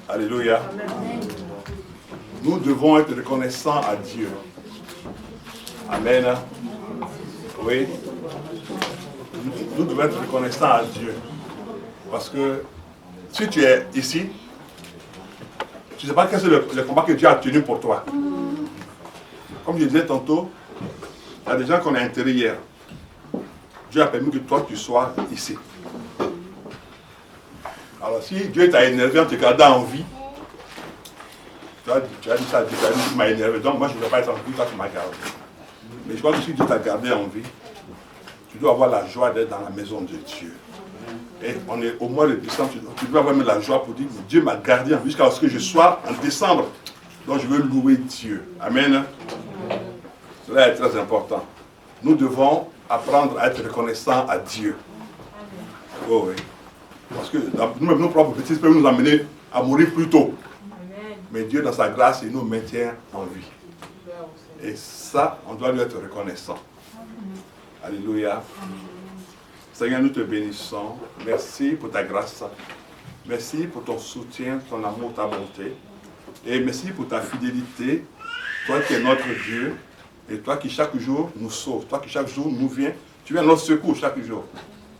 Alléluia. Nous devons être reconnaissants à Dieu. Amen. Oui. Nous devons être reconnaissants à Dieu. Parce que si tu es ici, tu ne sais pas quel est le combat que Dieu a tenu pour toi. Comme je disais tantôt, il y a des gens qu'on a enterrés hier. Dieu a permis que toi tu sois ici. Alors si Dieu t'a énervé en te gardant en vie, tu as dit ça à Dieu, tu m'as énervé, donc moi je ne vais pas être en vie, toi tu m'as gardé. Mais je crois que si Dieu t'a gardé en vie, tu dois avoir la joie d'être dans la maison de Dieu. Et on est au mois de décembre, tu dois avoir la joie pour dire Dieu m'a gardé en vie jusqu'à ce que je sois en décembre. Donc je veux louer Dieu. Amen. Cela est très important. Nous devons apprendre à être reconnaissants à Dieu. Oh oui. Parce que nous-mêmes, nos propres bêtises peuvent nous amener à mourir plus tôt. Mais Dieu, dans sa grâce, il nous maintient en vie. Et ça, on doit lui être reconnaissant. Alléluia. Seigneur, nous te bénissons. Merci pour ta grâce. Merci pour ton soutien, ton amour, ta bonté. Et merci pour ta fidélité. Toi qui es notre Dieu. Et toi qui chaque jour nous sauves. Toi qui chaque jour nous viens. Tu viens à notre secours chaque jour.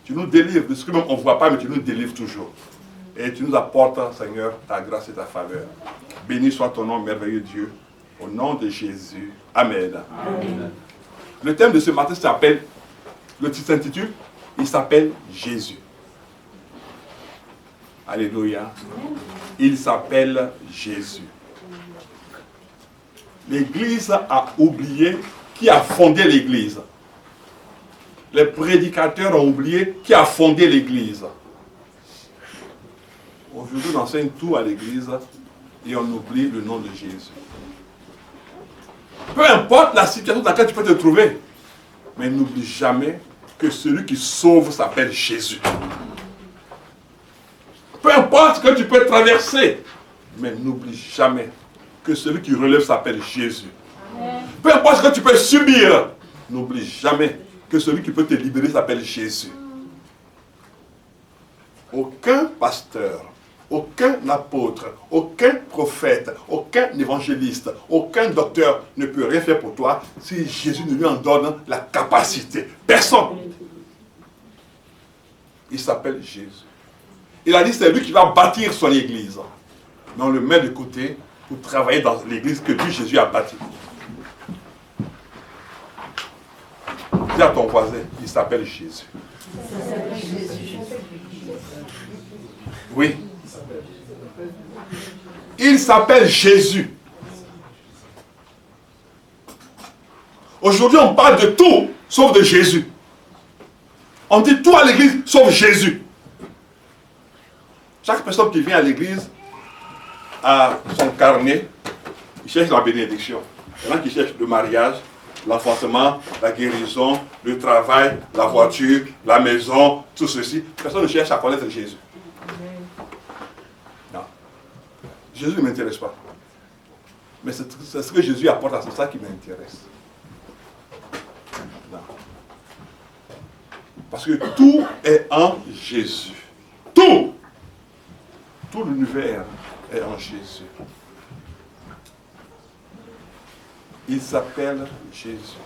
Tu nous délivres de ce que même on ne voit pas, mais tu nous délivres toujours. Et tu nous apportes, Seigneur, ta grâce et ta faveur. Béni soit ton nom, merveilleux Dieu. Au nom de Jésus. Amen. Amen. Le thème de ce matin s'appelle, le titre s'intitule, il s'appelle Jésus. Alléluia. Il s'appelle Jésus. L'Église a oublié qui a fondé l'Église. Les prédicateurs ont oublié qui a fondé l'Église. Aujourd'hui, on enseigne tout à l'Église et on oublie le nom de Jésus. Peu importe la situation dans laquelle tu peux te trouver, mais n'oublie jamais que celui qui sauve s'appelle Jésus. Peu importe ce que tu peux traverser, mais n'oublie jamais que celui qui relève s'appelle Jésus. Amen. Peu importe ce que tu peux subir, n'oublie jamais que celui qui peut te libérer s'appelle Jésus. Aucun pasteur, aucun apôtre, aucun prophète, aucun évangéliste, aucun docteur ne peut rien faire pour toi si Jésus ne lui en donne la capacité. Personne. Il s'appelle Jésus. Il a dit c'est lui qui va bâtir son église. Mais on le met de côté pour travailler dans l'église que lui, Jésus, a bâtie. Dis à ton voisin, il s'appelle Jésus. Oui. Il s'appelle Jésus. Aujourd'hui, on parle de tout, sauf de Jésus. On dit tout à l'église, sauf Jésus. Chaque personne qui vient à l'église a son carnet, il cherche la bénédiction. Il y en a qui cherchent le mariage, l'enfantement, la guérison, le travail, la voiture, la maison, tout ceci. Personne ne cherche à connaître Jésus. Non. Jésus ne m'intéresse pas. Mais c'est ce que Jésus apporte, c'est ça qui m'intéresse. Non. Parce que tout est en Jésus. Tout! Tout l'univers est en Jésus. Il s'appelle Jésus.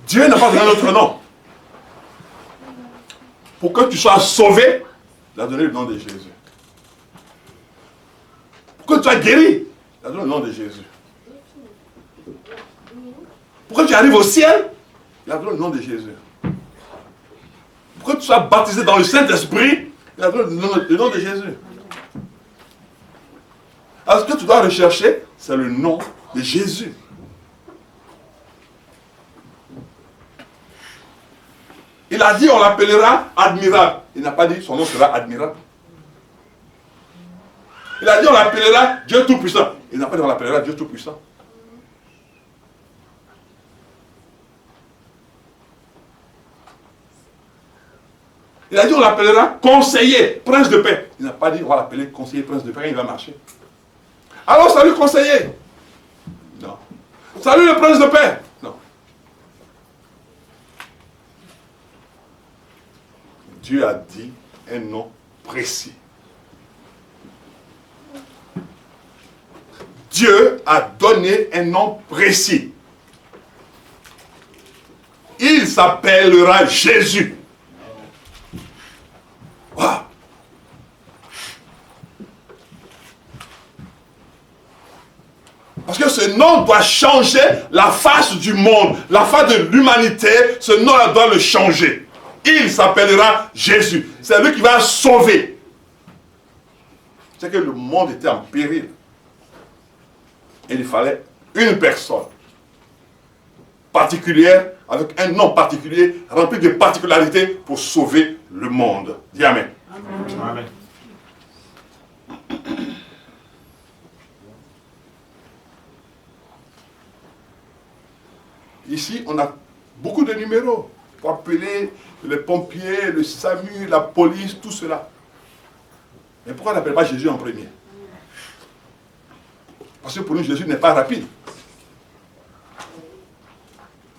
Dieu n'a pas donné un autre nom. Pour que tu sois sauvé, il a donné le nom de Jésus. Pour que tu sois guéri, il a donné le nom de Jésus. Pour que tu arrives au ciel, il a donné le nom de Jésus. Pour que tu sois baptisé dans le Saint-Esprit, il a donné le nom de Jésus. Alors ce que tu dois rechercher, c'est le nom de Jésus. Il a dit on l'appellera admirable. Il n'a pas dit son nom sera admirable. Il a dit on l'appellera Dieu Tout-Puissant. Il n'a pas dit on l'appellera Dieu Tout-Puissant. Il a dit on l'appellera conseiller, prince de paix. Il n'a pas dit on va l'appeler conseiller, prince de paix, il va marcher. Alors salut conseiller. Non. Salut le prince de paix. Non. Dieu a dit un nom précis. Dieu a donné un nom précis. Il s'appellera Jésus. Wow. Parce que ce nom doit changer la face du monde, la face de l'humanité. Ce nom doit le changer. Il s'appellera Jésus. C'est lui qui va sauver. C'est que le monde était en péril. Et il fallait une personne particulière, avec un nom particulier, rempli de particularités pour sauver le monde. Dis Amen. Amen. Ici, on a beaucoup de numéros pour appeler les pompiers, le SAMU, la police, tout cela. Mais pourquoi on n'appelle pas Jésus en premier? Parce que pour nous, Jésus n'est pas rapide.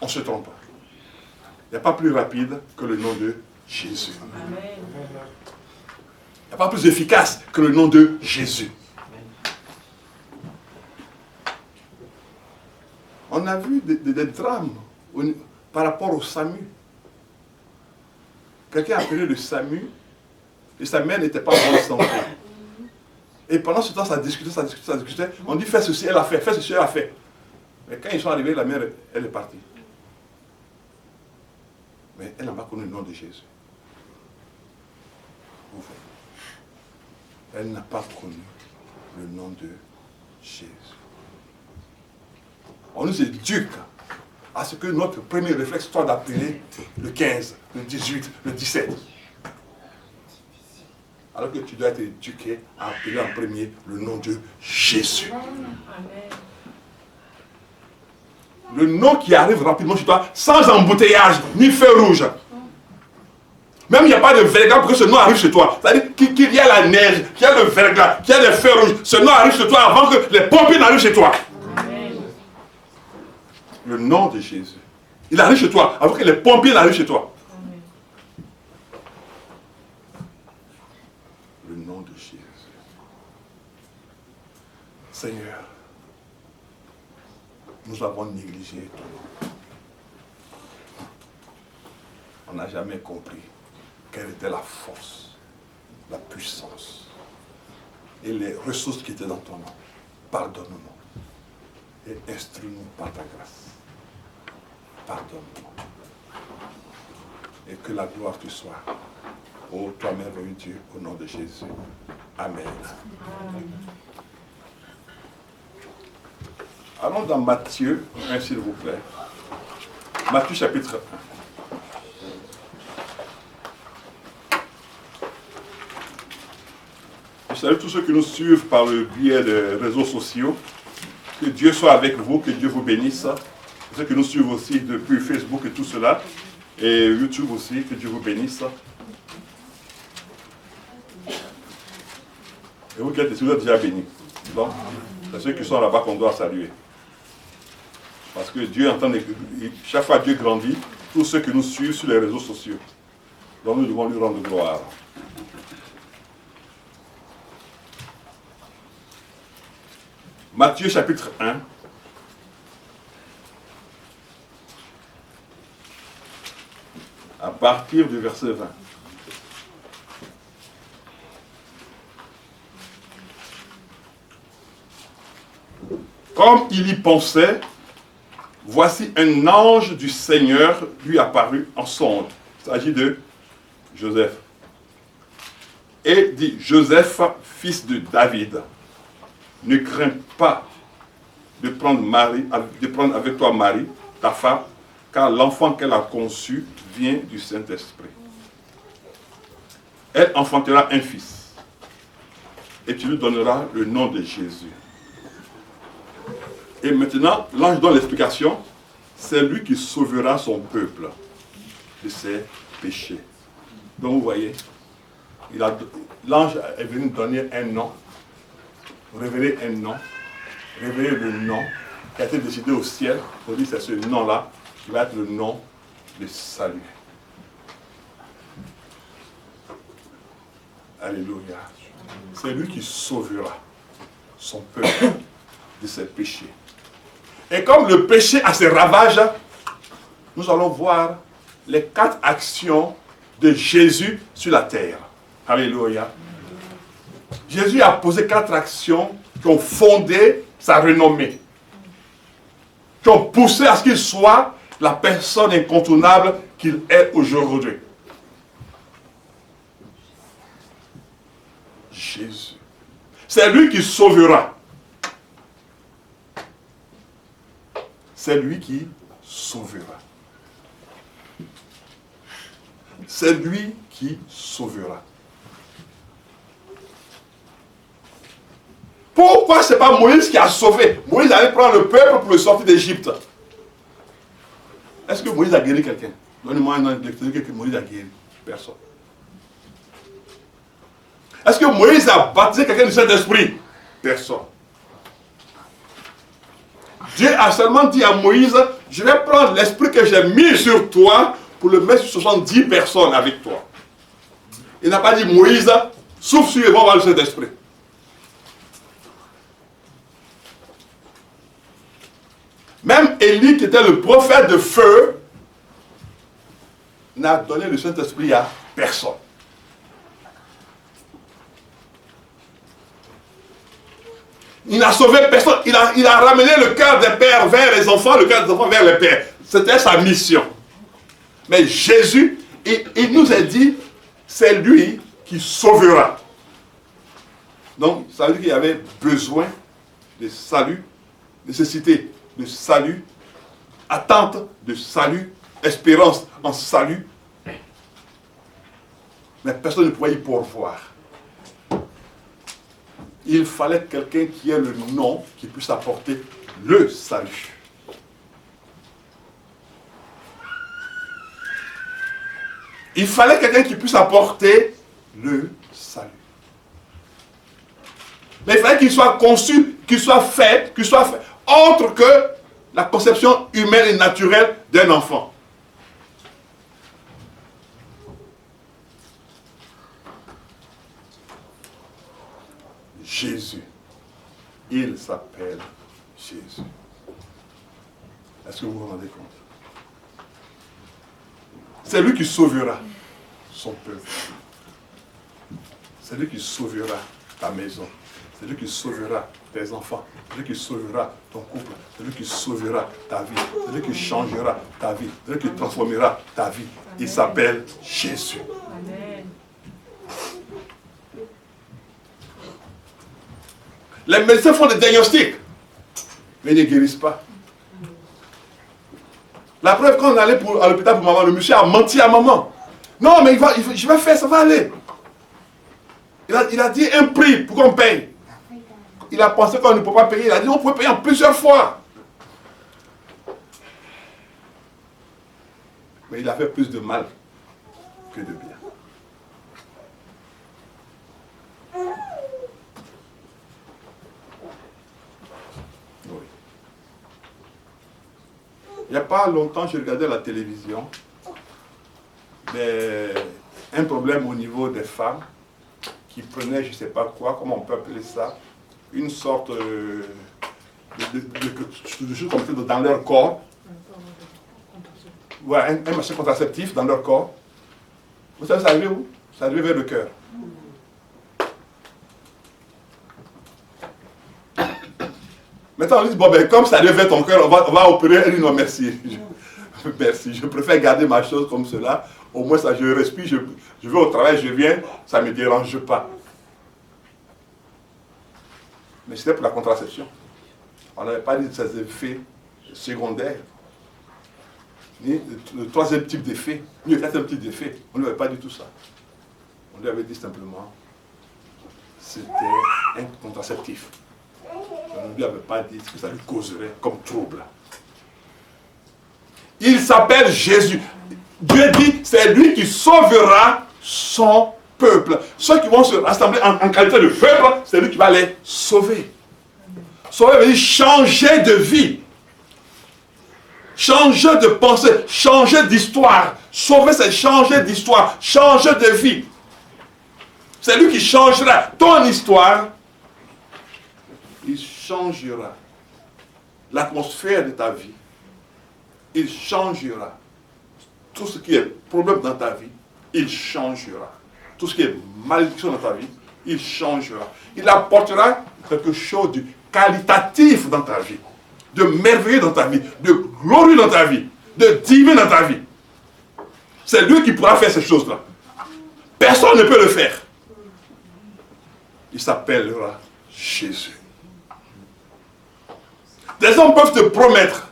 On se trompe. Il n'y a pas plus rapide que le nom de Jésus. Il n'y a pas plus efficace que le nom de Jésus. On a vu des drames par rapport au SAMU. Quelqu'un a appelé le SAMU, et sa mère n'était pas en bonne santé. Et pendant ce temps, ça discutait. On dit fais ceci, elle a fait, fais ceci, elle a fait. Mais quand ils sont arrivés, la mère, elle est partie. Mais elle n'a pas connu le nom de Jésus. Vous voyez. Elle n'a pas connu le nom de Jésus. On nous éduque à ce que notre premier réflexe soit d'appeler le 15, le 18, le 17. Alors que tu dois être éduqué à appeler en premier le nom de Jésus. Le nom qui arrive rapidement chez toi, sans embouteillage, ni feu rouge. Même il n'y a pas de verglas pour que ce nom arrive chez toi. C'est-à-dire qu'il y a la neige, qu'il y a le verglas, qu'il y a des feux rouges. Ce nom arrive chez toi avant que les pompiers n'arrivent chez toi. Le nom de Jésus. Il arrive chez toi avant que les pompiers n'arrivent chez toi. Le nom de Jésus. Seigneur, nous avons négligé ton nom. On n'a jamais compris quelle était la force, la puissance et les ressources qui étaient dans ton nom. Pardonne-nous et instruis-nous par ta grâce. Pardonne-nous. Et que la gloire te soit. Ô toi merveilleux Dieu, au nom de Jésus. Amen. Allons dans Matthieu 1, s'il vous plaît. Matthieu chapitre 1. Je salue tous ceux qui nous suivent par le biais des réseaux sociaux. Que Dieu soit avec vous, que Dieu vous bénisse. Ceux qui nous suivent aussi depuis Facebook et tout cela. Et YouTube aussi, que Dieu vous bénisse. Et vous qui êtes ici, vous êtes déjà bénis. Donc, c'est ceux qui sont là-bas qu'on doit saluer. Parce que Dieu entend, chaque fois Dieu grandit, tous ceux qui nous suivent sur les réseaux sociaux. Donc nous devons lui rendre gloire. Matthieu chapitre 1. À partir du verset 20. Comme il y pensait, voici un ange du Seigneur lui apparut en songe. Il s'agit de Joseph. Et dit, Joseph, fils de David, ne crains pas de prendre avec toi Marie, ta femme, car l'enfant qu'elle a conçu vient du Saint-Esprit. Elle enfantera un fils, et tu lui donneras le nom de Jésus. Et maintenant, l'ange donne l'explication, c'est lui qui sauvera son peuple de ses péchés. Donc vous voyez, l'ange est venu donner un nom, révéler un nom, révéler le nom qui a été décidé au ciel, pour dire c'est ce nom-là qui va être le nom de salut. Alléluia. C'est lui qui sauvera son peuple de ses péchés. Et comme le péché a ses ravages, nous allons voir les 4 actions de Jésus sur la terre. Alléluia. Jésus a posé 4 actions qui ont fondé sa renommée, qui ont poussé à ce qu'il soit la personne incontournable qu'il est aujourd'hui. Jésus. C'est lui qui sauvera. C'est lui qui sauvera. C'est lui qui sauvera. Pourquoi ce n'est pas Moïse qui a sauvé? Moïse allait prendre le peuple pour le sortir d'Égypte. Est-ce que Moïse a guéri quelqu'un? Donnez-moi un exemple que Moïse a guéri. Personne. Est-ce que Moïse a baptisé quelqu'un du Saint-Esprit? Personne. Dieu a seulement dit à Moïse, je vais prendre l'esprit que j'ai mis sur toi pour le mettre sur 70 personnes avec toi. Il n'a pas dit, Moïse, souffle sur et va voir le Saint-Esprit. Même Élie, qui était le prophète de feu, n'a donné le Saint-Esprit à personne. Il n'a sauvé personne. Il a ramené le cœur des pères vers les enfants, le cœur des enfants vers les pères. C'était sa mission. Mais Jésus, il nous a dit, c'est lui qui sauvera. Donc, ça veut dire qu'il y avait besoin de salut, nécessité de salut, attente de salut, espérance en salut. Mais personne ne pouvait y pourvoir. Il fallait quelqu'un qui ait le nom qui puisse apporter le salut. Il fallait quelqu'un qui puisse apporter le salut. Mais il fallait qu'il soit conçu, qu'il soit fait autre que la conception humaine et naturelle d'un enfant. Jésus. Il s'appelle Jésus. Est-ce que vous vous rendez compte? C'est lui qui sauvera son peuple. C'est lui qui sauvera ta maison. C'est lui qui sauvera tes enfants. C'est lui qui sauvera ton couple. C'est lui qui sauvera ta vie. C'est lui qui changera ta vie. C'est lui qui transformera ta vie. Il s'appelle Jésus. Amen. Les médecins font des diagnostics, mais ils ne guérissent pas. La preuve, quand on allait à l'hôpital pour maman, le monsieur a menti à maman. Non, mais je vais faire, ça va aller. Il a dit un prix pour qu'on paye. Il a pensé qu'on ne peut pas payer. Il a dit on peut payer en plusieurs fois. Mais il a fait plus de mal que de bien. Oui. Il n'y a pas longtemps, je regardais la télévision. Un problème au niveau des femmes qui prenaient, je ne sais pas quoi, comment on peut appeler ça, une sorte de choses comme ça dans leur corps. Ouais, un machin contraceptif dans leur corps. Vous savez, ça arrive où? Ça arrive vers le cœur. Maintenant, on dit, bon, ben, comme ça arrive vers ton cœur, on va opérer. Elle dit, non, merci. Merci, je préfère garder ma chose comme cela. Au moins, ça, je respire, je vais au travail, je viens, ça ne me dérange pas. Mais c'était pour la contraception. On n'avait pas dit de ses effets secondaires, ni le troisième type d'effet, ni le quatrième type d'effet. On ne lui avait pas dit tout ça. On lui avait dit simplement, c'était un contraceptif. On ne lui avait pas dit ce que ça lui causerait comme trouble. Il s'appelle Jésus. Dieu dit, c'est lui qui sauvera son peuple. Ceux qui vont se rassembler en qualité de peuple, c'est lui qui va les sauver. Sauver veut dire changer de vie. Changer de pensée, changer d'histoire. Sauver, c'est changer d'histoire, changer de vie. C'est lui qui changera ton histoire. Il changera l'atmosphère de ta vie. Il changera. Tout ce qui est problème dans ta vie, il changera. Tout ce qui est malédiction dans ta vie, il changera. Il apportera quelque chose de qualitatif dans ta vie, de merveilleux dans ta vie, de glorieux dans ta vie, de divin dans ta vie. C'est lui qui pourra faire ces choses-là. Personne ne peut le faire. Il s'appellera Jésus. Des hommes peuvent te promettre.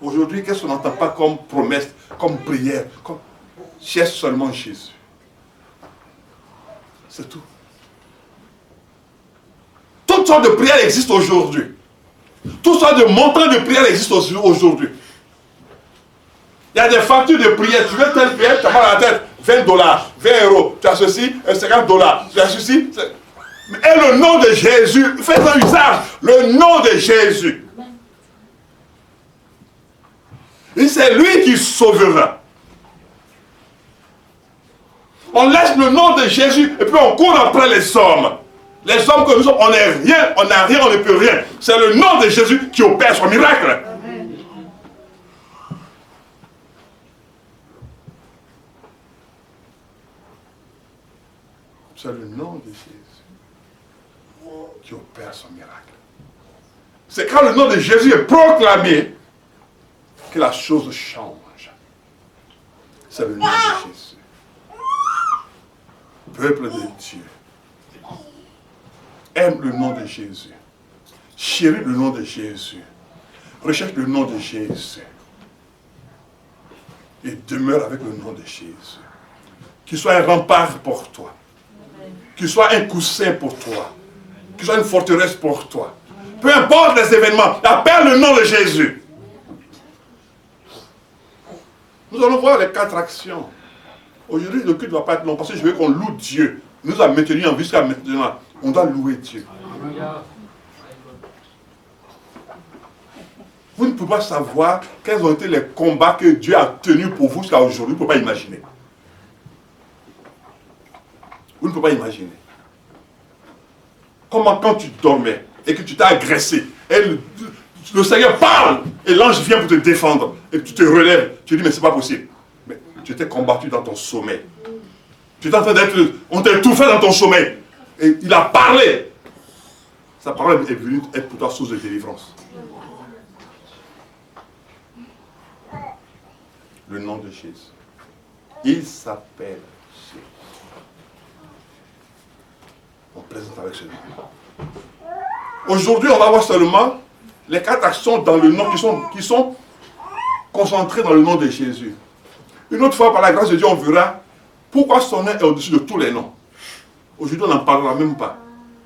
Aujourd'hui, qu'est-ce qu'on n'entend pas comme promesse, comme prière, comme cherche seulement Jésus. C'est tout. Toutes sortes de prières existent aujourd'hui. Toutes sortes de montants de prières existent aujourd'hui. Il y a des factures de prière. Tu veux telle prière, tu as mal à la tête. 20 dollars, 20 euros. Tu as ceci, 50 dollars. Tu as ceci. Et le nom de Jésus, fais-en usage. Le nom de Jésus. Et c'est lui qui sauvera. On laisse le nom de Jésus et puis on court après les hommes. Les hommes que nous sommes, on n'est rien, on n'a rien, on ne peut rien. C'est le nom de Jésus qui opère son miracle. C'est le nom de Jésus qui opère son miracle. C'est quand le nom de Jésus est proclamé que la chose change. C'est le nom de Jésus. Peuple de Dieu, aime le nom de Jésus. Chéris le nom de Jésus. Recherche le nom de Jésus. Et demeure avec le nom de Jésus. Qu'il soit un rempart pour toi. Qu'il soit un coussin pour toi. Qu'il soit une forteresse pour toi. Peu importe les événements, appelle le nom de Jésus. Nous allons voir les 4 actions. Aujourd'hui, le culte ne va pas être long parce que je veux qu'on loue Dieu. Il nous a maintenus en vie jusqu'à maintenant. On doit louer Dieu. Vous ne pouvez pas savoir quels ont été les combats que Dieu a tenus pour vous jusqu'à aujourd'hui. Vous ne pouvez pas imaginer. Vous ne pouvez pas imaginer. Comment quand tu dormais et que tu t'es agressé, et le Seigneur parle et l'ange vient pour te défendre et tu te relèves, tu dis mais c'est pas possible. Mais tu t'es combattu dans ton sommeil. Tu es en train d'être, on t'a étouffé dans ton sommeil. Et il a parlé. Sa parole est venue être pour toi source de délivrance. Le nom de Jésus. Il s'appelle Jésus. On présente avec ce nom. Aujourd'hui, on va voir seulement les 4 actions dans le nom qui sont concentrées dans le nom de Jésus. Une autre fois, par la grâce de Dieu, on verra pourquoi son nom est au-dessus de tous les noms. Aujourd'hui, on n'en parlera même pas.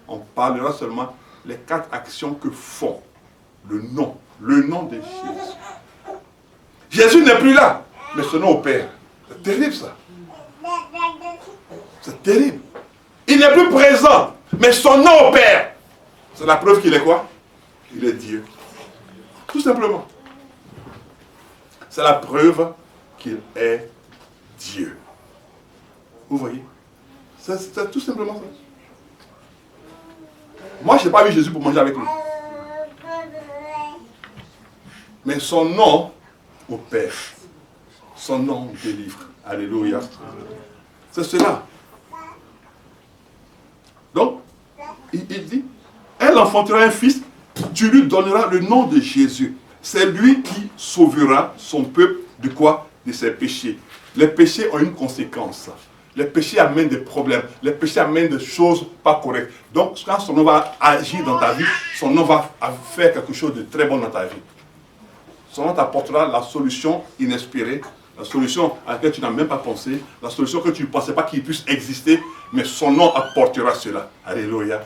On parlera seulement les 4 actions que font le nom de Jésus. Jésus n'est plus là, mais son nom opère. C'est terrible ça. C'est terrible. Il n'est plus présent, mais son nom opère. C'est la preuve qu'il est quoi? Il est Dieu. Tout simplement. C'est la preuve qu'il est Dieu. Vous voyez? C'est tout simplement ça. Moi, je n'ai pas vu Jésus pour manger avec lui. Mais son nom opère. Son nom délivre. Alléluia. C'est cela. Donc, il dit, elle enfantera un fils, tu lui donneras le nom de Jésus. C'est lui qui sauvera son peuple de quoi? De ses péchés. Les péchés ont une conséquence. Les péchés amènent des problèmes. Les péchés amènent des choses pas correctes. Donc, quand son nom va agir dans ta vie, son nom va faire quelque chose de très bon dans ta vie. Son nom t'apportera la solution inespérée, la solution à laquelle tu n'as même pas pensé, la solution que tu ne pensais pas qu'il puisse exister, mais son nom apportera cela. Alléluia.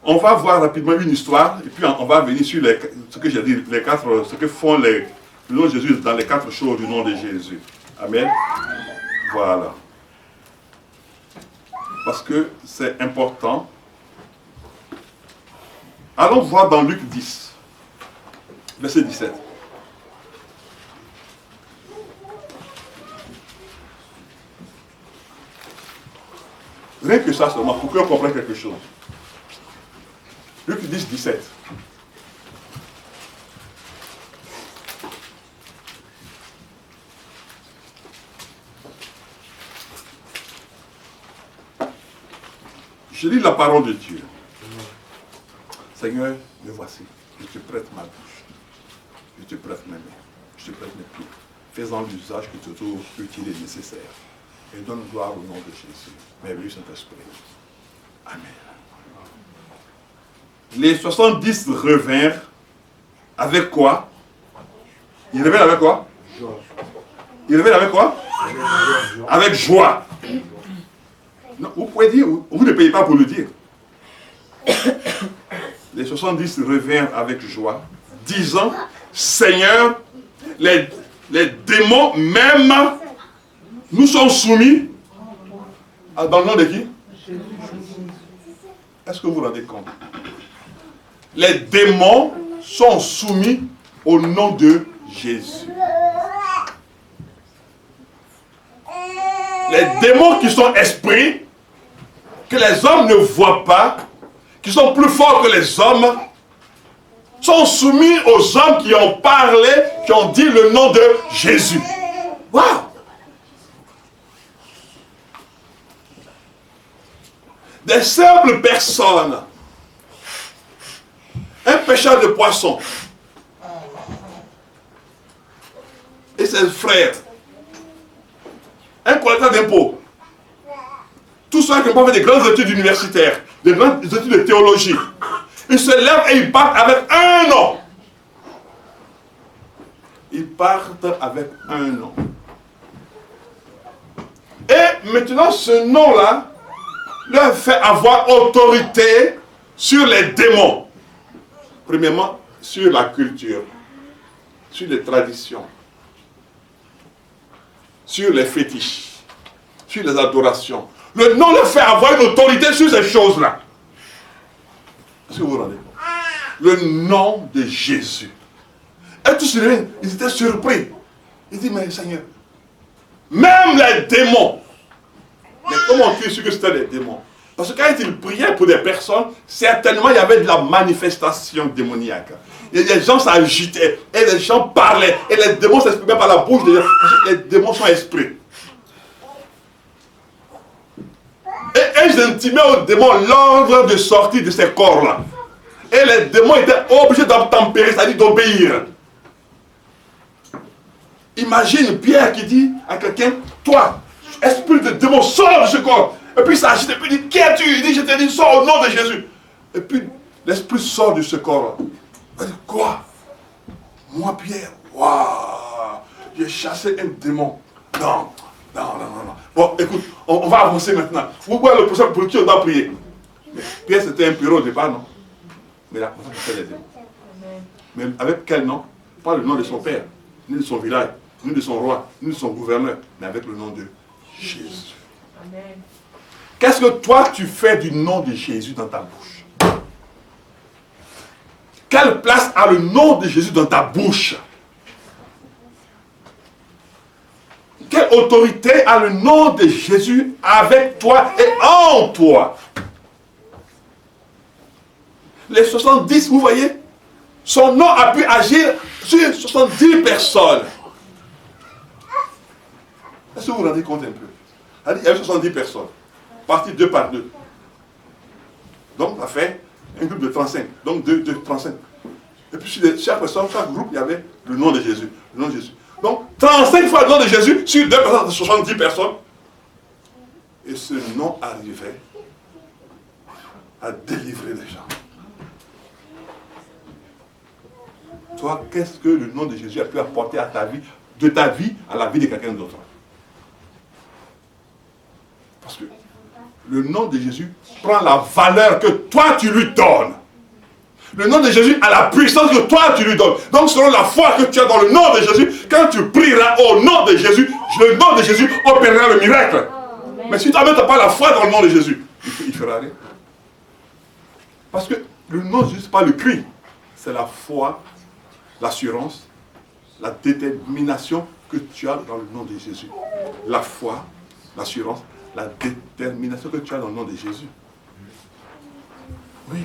On va voir rapidement une histoire, et puis on va venir sur ce que j'ai dit, ce que font le nom de Jésus dans les 4 choses du nom de Jésus. Amen. Voilà. Parce que c'est important. Allons voir dans Luc 10, verset 17. Rien que ça seulement, pour qu'on comprenne quelque chose. Luc 10, 17. Je lis la parole de Dieu. Seigneur, me voici. Je te prête ma bouche. Je te prête mes mains. Je te prête mes pieds. Fais-en l'usage que tu trouves utile et nécessaire. Et donne gloire au nom de Jésus. Merveilleux Saint-Esprit. Amen. Les 70 revinrent avec quoi? Ils reviennent avec quoi? Ils reviennent avec quoi? Avec joie. Non, vous pouvez dire, vous ne payez pas pour le dire. Les 70 revinrent avec joie, disant, Seigneur, les démons même nous sont soumis dans le nom de qui? Est-ce que vous vous rendez compte? Les démons sont soumis au nom de Jésus. Les démons qui sont esprits, que les hommes ne voient pas, qui sont plus forts que les hommes, sont soumis aux hommes qui ont parlé, qui ont dit le nom de Jésus. Waouh! Des simples personnes, un pêcheur de poissons et ses frères, un collecteur d'impôts, tous ceux qui ont fait des grandes études universitaires, des grandes études de théologie, ils se lèvent et ils partent avec un nom. Ils partent avec un nom. Et maintenant, ce nom-là leur fait avoir autorité sur les démons. Premièrement, sur la culture, sur les traditions, sur les fétiches, sur les adorations. Le nom leur fait avoir une autorité sur ces choses-là. Est-ce que vous vous rendez compte? Le nom de Jésus. Et tous ils étaient surpris. Ils disent, mais Seigneur, même les démons. Mais comment tu es sûr que c'était les démons? Parce que quand ils priaient pour des personnes, certainement il y avait de la manifestation démoniaque. Et les gens s'agitaient, et les gens parlaient, et les démons s'exprimaient par la bouche des gens. Parce que les démons sont esprits. Et ils intimaient aux démons l'ordre de sortir de ces corps-là. Et les démons étaient obligés d'obtempérer, c'est-à-dire d'obéir. Imagine Pierre qui dit à quelqu'un, toi, esprit de démon, sors de ce corps. Et puis il s'agite, et puis il dit, qui es-tu? Il dit, je te dis, sors au nom de Jésus. Et puis l'esprit sort de ce corps. Il dit, quoi? Moi Pierre, waouh, j'ai chassé un démon. Non. Bon, écoute, on va avancer maintenant. Vous voyez le prochain pour qui on doit prier. Mais Pierre, c'était un pyro au départ, non? Mais la personne qui fait les démons. Mais avec quel nom? Pas le nom de son père, ni de son village, ni de son roi, ni de son gouverneur, mais avec le nom de Jésus. Amen. Qu'est-ce que toi tu fais du nom de Jésus dans ta bouche? Quelle place a le nom de Jésus dans ta bouche? Quelle autorité a le nom de Jésus avec toi et en toi? Les 70, vous voyez, son nom a pu agir sur 70 personnes. Est-ce que vous vous rendez compte un peu? Il y avait 70 personnes, parties 2 par 2. Donc, ça fait un groupe de 35. Donc, 35. Et puis, sur chaque personne, chaque groupe, il y avait le nom de Jésus. Le nom de Jésus. Donc, 35 fois le nom de Jésus sur 2 personnes, 70 personnes. Et ce nom arrivait à délivrer les gens. Toi, qu'est-ce que le nom de Jésus a pu apporter à ta vie, de ta vie à la vie de quelqu'un d'autre? Parce que le nom de Jésus prend la valeur que toi tu lui donnes. Le nom de Jésus a la puissance que toi tu lui donnes. Donc selon la foi que tu as dans le nom de Jésus, quand tu prieras au nom de Jésus, le nom de Jésus opérera le miracle. Amen. Mais si toi-même tu n'as pas la foi dans le nom de Jésus, il ne fera rien. Parce que le nom de Jésus, ce n'est pas le cri. C'est la foi, l'assurance, la détermination que tu as dans le nom de Jésus. La foi, l'assurance, la détermination que tu as dans le nom de Jésus. Oui.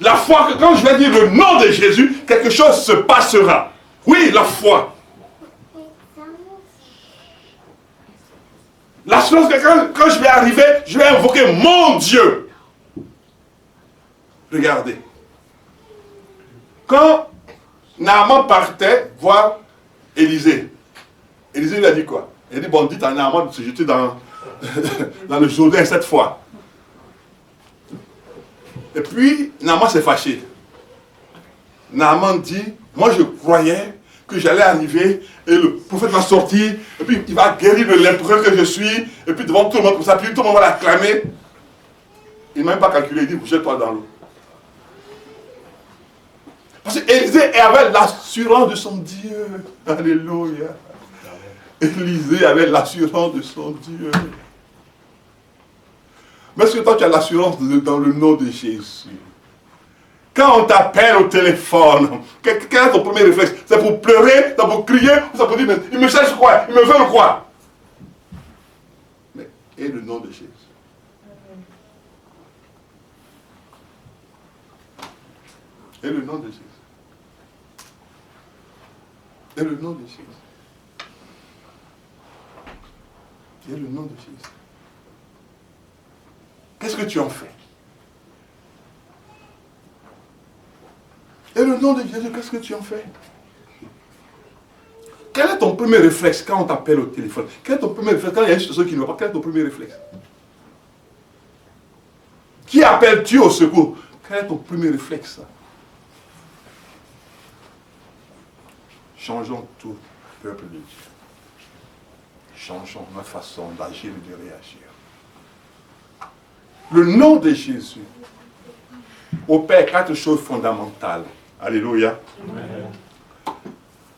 La foi, que quand je vais dire le nom de Jésus, quelque chose se passera. Oui, la foi. L'assurance que quand je vais arriver, je vais invoquer mon Dieu. Regardez. Quand Naaman partait voir Élisée, Élisée lui a dit quoi? Il a dit, bon, dites à Naaman de se jeter dans le Jourdain cette fois. Et puis, Naaman s'est fâché. Naaman dit, moi je croyais que j'allais arriver et le prophète va sortir et puis il va guérir de l'empereur que je suis et puis devant tout le monde comme ça, puis tout le monde va l'acclamer. Il n'a même pas calculé, il dit, jette-toi dans l'eau. Parce qu'Élisée avait l'assurance de son Dieu. Alléluia. Élisée avait l'assurance de son Dieu. Mais est-ce que toi tu as l'assurance dans le nom de Jésus? Quand on t'appelle au téléphone, quel est ton premier réflexe? C'est pour pleurer, c'est pour crier, ou c'est pour dire, mais il me cherche quoi? Il me veut quoi? Mais, et le nom de Jésus? Et le nom de Jésus? Et le nom de Jésus? Et le nom de Jésus? Qu'est-ce que tu en fais? Et le nom de Jésus, qu'est-ce que tu en fais? Quel est ton premier réflexe quand on t'appelle au téléphone? Quel est ton premier réflexe quand il y a une situation qui ne va pas? Quel est ton premier réflexe? Qui appelles-tu au secours? Quel est ton premier réflexe? Changeons tout, peuple de Dieu. Changeons notre façon d'agir et de réagir. Le nom de Jésus opère 4 choses fondamentales. Alléluia. Amen.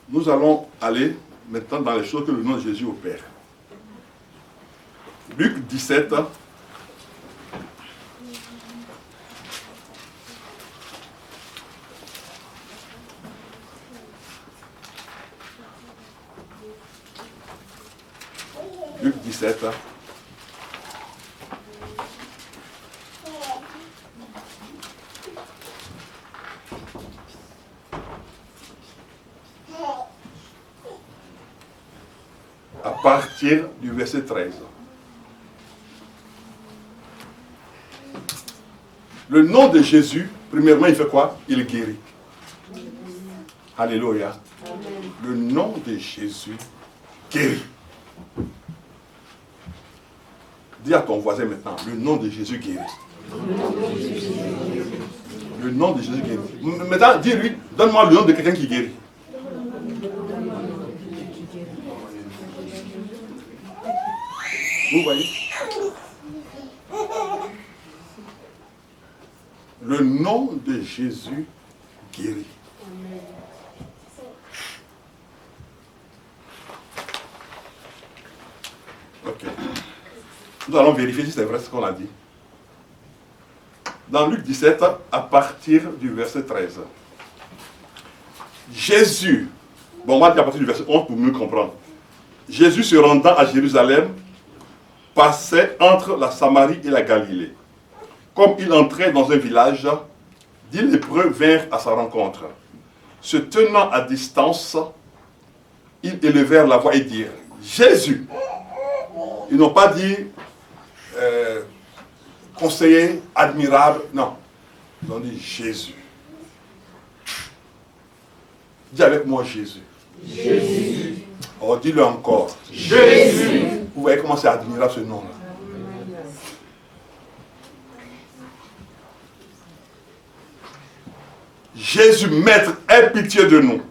Nous allons aller maintenant dans les choses que le nom de Jésus opère. Luc 17. Luc 17. À partir du verset 13. Le nom de Jésus, premièrement, il fait quoi? Il guérit. Alléluia. Le nom de Jésus guérit. Dis à ton voisin maintenant, le nom de Jésus guérit. Le nom de Jésus guérit. Maintenant, dis-lui, donne-moi le nom de quelqu'un qui guérit. Vous voyez? Le nom de Jésus guérit. Ok. Nous allons vérifier si c'est vrai ce qu'on a dit. Dans Luc 17, à partir du verset 13. Jésus, bon, on va dire à partir du verset 11 pour mieux comprendre. Jésus se rendant à Jérusalem, passait entre la Samarie et la Galilée. Comme il entrait dans un village, 10 lépreux vinrent à sa rencontre. Se tenant à distance, ils élevèrent la voix et dirent, Jésus. Ils n'ont pas dit conseiller, admirable, non. Ils ont dit Jésus. Dis avec moi Jésus. Jésus. Oh, dis-le encore. Jésus. Vous voyez comment c'est admirable ce nom-là. Jésus, maître, aie pitié de nous.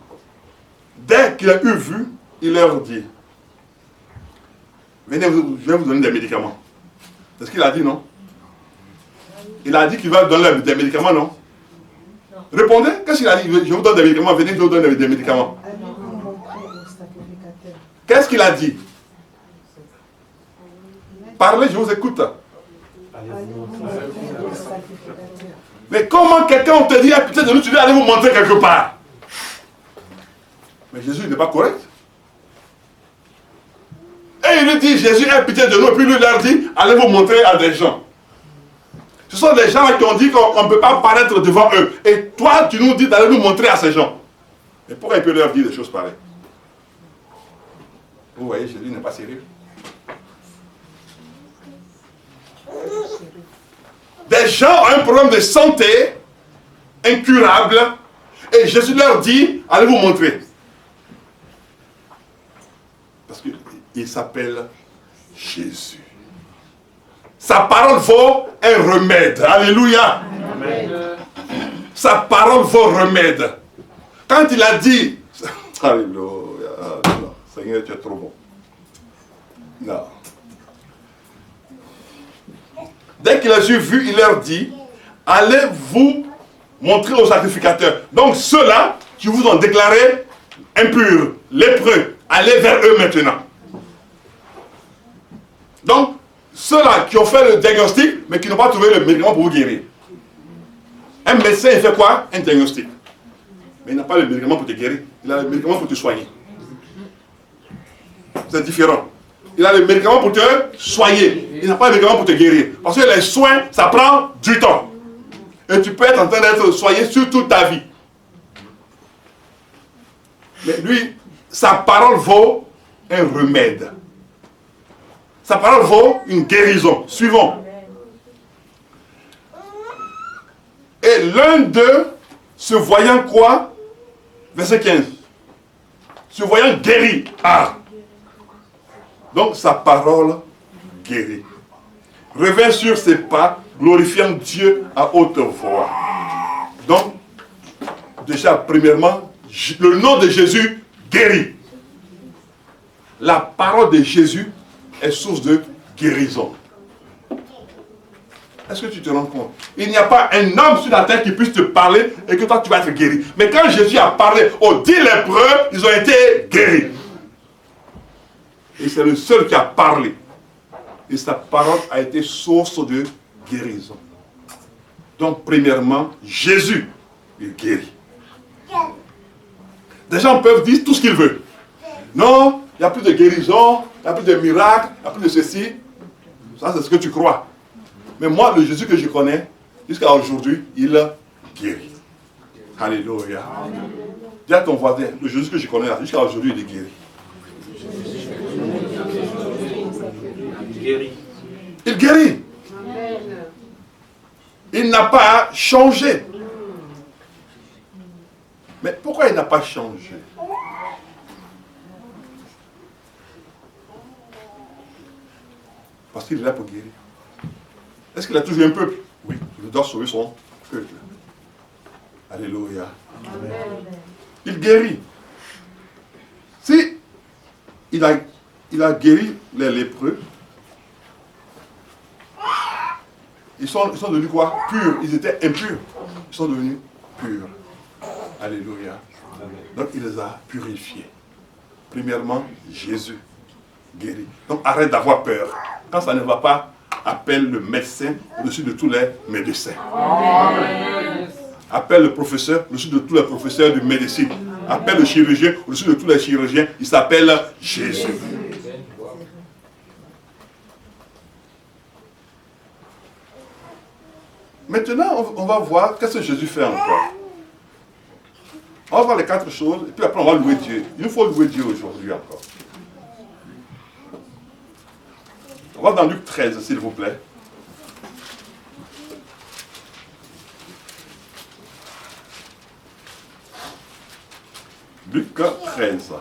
Dès qu'il a eu vu, il leur dit, venez, je vais vous donner des médicaments. C'est ce qu'il a dit, non? Il a dit qu'il va vous donner des médicaments, non? Répondez, qu'est-ce qu'il a dit? Je vous donne des médicaments, venez, je vous donne des médicaments. Qu'est-ce qu'il a dit? Parlez, je vous écoute. Mais comment quelqu'un te dit, putain de nous, tu dois aller vous montrer quelque part? Mais Jésus n'est pas correct. Et il lui dit, Jésus, aie pitié de nous, et puis lui leur dit, allez vous montrer à des gens. Ce sont des gens qui ont dit qu'on ne peut pas paraître devant eux. Et toi, tu nous dis d'aller nous montrer à ces gens. Mais pourquoi il peut leur dire des choses pareilles? Vous voyez, Jésus n'est pas sérieux. Des gens ont un problème de santé incurable et Jésus leur dit, allez vous montrer. Parce qu'il s'appelle Jésus. Sa parole vaut un remède. Alléluia. Amen. Sa parole vaut remède. Quand il a dit, alléluia, non, Seigneur, tu es trop bon. Non. Dès qu'il a vu, il leur dit, allez vous montrer aux sacrificateurs. Donc ceux-là qui vous ont déclaré impurs, lépreux, allez vers eux maintenant. Donc, ceux-là qui ont fait le diagnostic, mais qui n'ont pas trouvé le médicament pour vous guérir. Un médecin, il fait quoi? Un diagnostic. Mais il n'a pas le médicament pour te guérir. Il a le médicament pour te soigner. C'est différent. Il a le médicament pour te soigner. Il n'a pas le médicament pour te guérir. Parce que les soins, ça prend du temps. Et tu peux être en train d'être soigné sur toute ta vie. Mais lui, sa parole vaut un remède. Sa parole vaut une guérison. Suivons. Et l'un d'eux, se voyant quoi? Verset 15. Se voyant guéri. Ah! Donc sa parole guérit. Revint sur ses pas, glorifiant Dieu à haute voix. Donc, déjà, premièrement, le nom de Jésus guérit. La parole de Jésus est source de guérison. Est-ce que tu te rends compte? Il n'y a pas un homme sur la terre qui puisse te parler et que toi tu vas être guéri. Mais quand Jésus a parlé aux 10 lépreux, ils ont été guéris. Et c'est le seul qui a parlé. Et sa parole a été source de guérison. Donc, premièrement, Jésus, il guérit. Des gens peuvent dire tout ce qu'ils veulent. Non, il n'y a plus de guérison, il n'y a plus de miracle, il n'y a plus de ceci. Ça, c'est ce que tu crois. Mais moi, le Jésus que je connais, jusqu'à aujourd'hui, il guérit. Alléluia. Dis à ton voisin, le Jésus que je connais, jusqu'à aujourd'hui, il est guéri. Il guérit. Il n'a pas changé. Mais pourquoi il n'a pas changé? Parce qu'il est là pour guérir. Est-ce qu'il a toujours un peuple? Oui, il doit sauver son peuple. Alléluia. Amen. Il guérit. Si il a guéri les lépreux, ils sont devenus quoi? Purs. Ils étaient impurs. Ils sont devenus purs. Alléluia. Donc il les a purifiés. Premièrement, Jésus guérit. Donc arrête d'avoir peur. Quand ça ne va pas, appelle le médecin au-dessus de tous les médecins. Amen. Appelle le professeur au-dessus de tous les professeurs de médecine. Appelle le chirurgien au-dessus de tous les chirurgiens. Il s'appelle Jésus. Maintenant, on va voir qu'est-ce que Jésus fait encore. On va voir les 4 choses, et puis après on va louer Dieu. Il nous faut louer Dieu aujourd'hui encore. On va dans Luc 13, s'il vous plaît. Luc 13.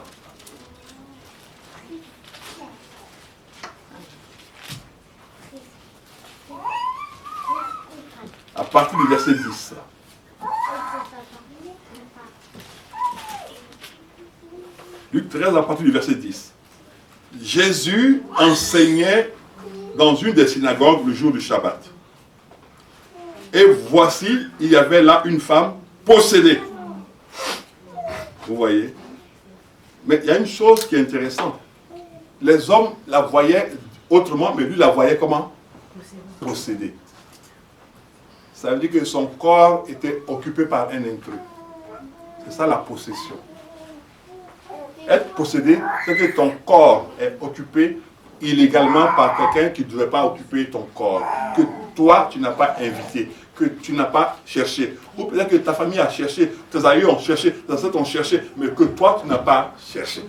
À partir du verset 10. Luc 13, à partir du verset 10. Jésus enseignait dans une des synagogues le jour du Shabbat. Et voici, il y avait là une femme possédée. Vous voyez? Mais il y a une chose qui est intéressante. Les hommes la voyaient autrement, mais lui la voyait comment? Possédée. Ça veut dire que son corps était occupé par un intrus. C'est ça la possession. Être possédé, c'est que ton corps est occupé illégalement par quelqu'un qui ne devait pas occuper ton corps, que toi, tu n'as pas invité, que tu n'as pas cherché. Ou peut-être que ta famille a cherché, tes aïeux ont cherché, tes ancêtres ont cherché, mais que toi, tu n'as pas cherché.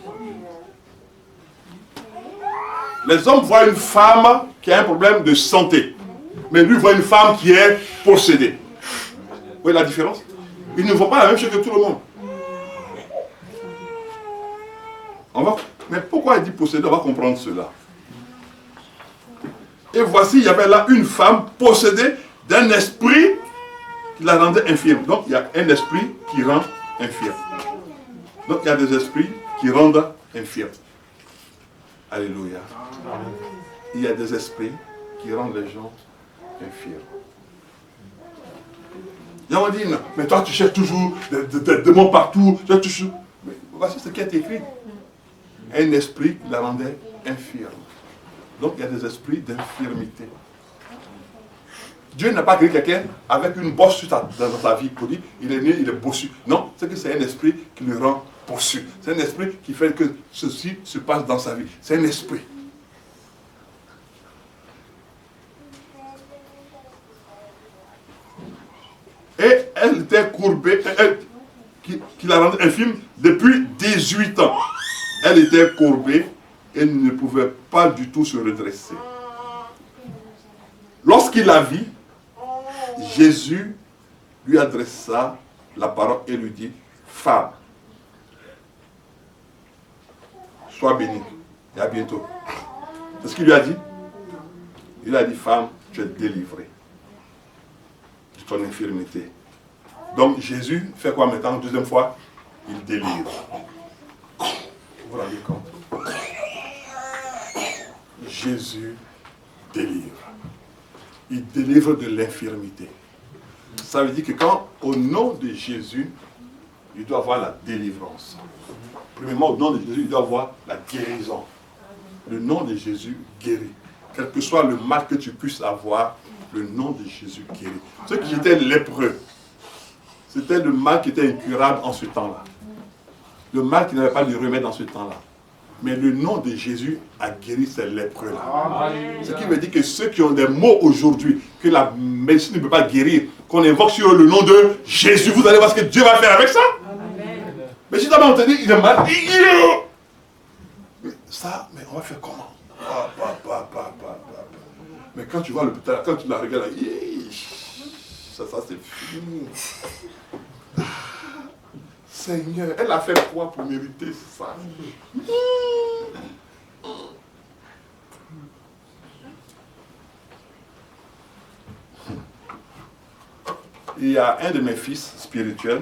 Les hommes voient une femme qui a un problème de santé, mais lui voit une femme qui est possédée. Vous voyez la différence? Ils ne voient pas la même chose que tout le monde. Mais pourquoi il dit possédée? On va comprendre cela. Et voici, il y avait là une femme possédée d'un esprit qui la rendait infirme. Donc il y a un esprit qui rend infirme. Donc il y a des esprits qui rendent infirme. Alléluia. Il y a des esprits qui rendent les gens infirmes. Et on dit, non, mais toi tu cherches toujours des démons partout. Mais voici ce qui est écrit. Un esprit qui la rendait infirme. Donc il y a des esprits d'infirmité. Dieu n'a pas créé quelqu'un avec une bosse dans sa vie pour dire, il est né, il est bossu. Non, c'est que c'est un esprit qui le rend bossu. C'est un esprit qui fait que ceci se passe dans sa vie. C'est un esprit. Et elle était courbée, qui la rendait infirme depuis 18 ans. Elle était courbée et ne pouvait pas du tout se redresser. Lorsqu'il la vit, Jésus lui adressa la parole et lui dit, femme, sois bénie, et à bientôt. C'est ce qu'il lui a dit. Il a dit, femme, tu es délivrée de ton infirmité. Donc Jésus fait quoi maintenant, deuxième fois? Il délivre. Vous vous rendez compte? Jésus délivre. Il délivre de l'infirmité. Ça veut dire que quand, au nom de Jésus, il doit avoir la délivrance. Premièrement, au nom de Jésus, il doit avoir la guérison. Le nom de Jésus guérit. Quel que soit le mal que tu puisses avoir, le nom de Jésus guérit. Ceux qui étaient lépreux, c'était le mal qui était incurable en ce temps-là. Le mal qui n'avait pas de remède en ce temps-là. Mais le nom de Jésus a guéri ces lépreux-là. Ce qui veut dire que ceux qui ont des maux aujourd'hui, que la médecine ne peut pas guérir, qu'on invoque sur le nom de Jésus, vous allez voir ce que Dieu va faire avec ça. Amen. Mais si d'abord on te dit, il est malade, mais ça, mais on va faire comment? Mais quand tu vois l'hôpital, quand tu la regardes, ça c'est fini. Seigneur, elle a fait quoi pour mériter ça? Il y a un de mes fils spirituels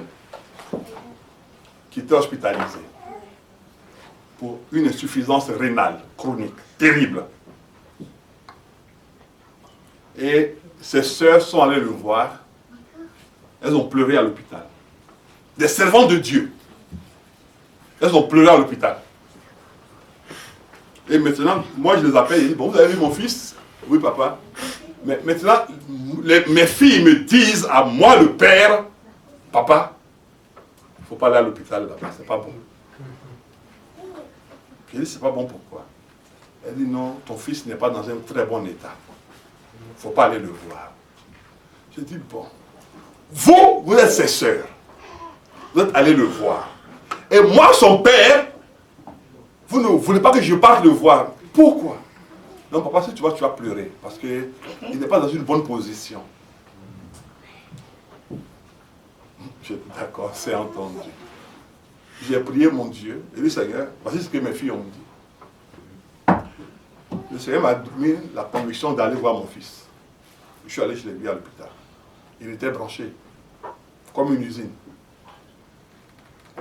qui était hospitalisé pour une insuffisance rénale chronique, terrible. Et ses sœurs sont allées le voir. Elles ont pleuré à l'hôpital. Des servantes de Dieu. Elles ont pleuré à l'hôpital. Et maintenant, moi je les appelle et je dis, bon, vous avez vu mon fils? Oui, papa. Mais maintenant, mes filles me disent à moi, le père, papa, il ne faut pas aller à l'hôpital là-bas, c'est pas bon. Je dis, c'est pas bon, pourquoi? Elle dit, non, ton fils n'est pas dans un très bon état. Il ne faut pas aller le voir. Je dis, bon, vous êtes ses sœurs. Vous êtes allés le voir. Et moi, son père, vous ne voulez pas que je parte le voir. Pourquoi? Non, papa, si tu vas pleurer. Parce qu'il n'est pas dans une bonne position. Je dis, d'accord, c'est entendu. J'ai prié mon Dieu. Et dit, Seigneur, voici ce que mes filles ont dit. Le Seigneur m'a donné la conviction d'aller voir mon fils. Je suis allé chez lui à l'hôpital. Il était branché, comme une usine.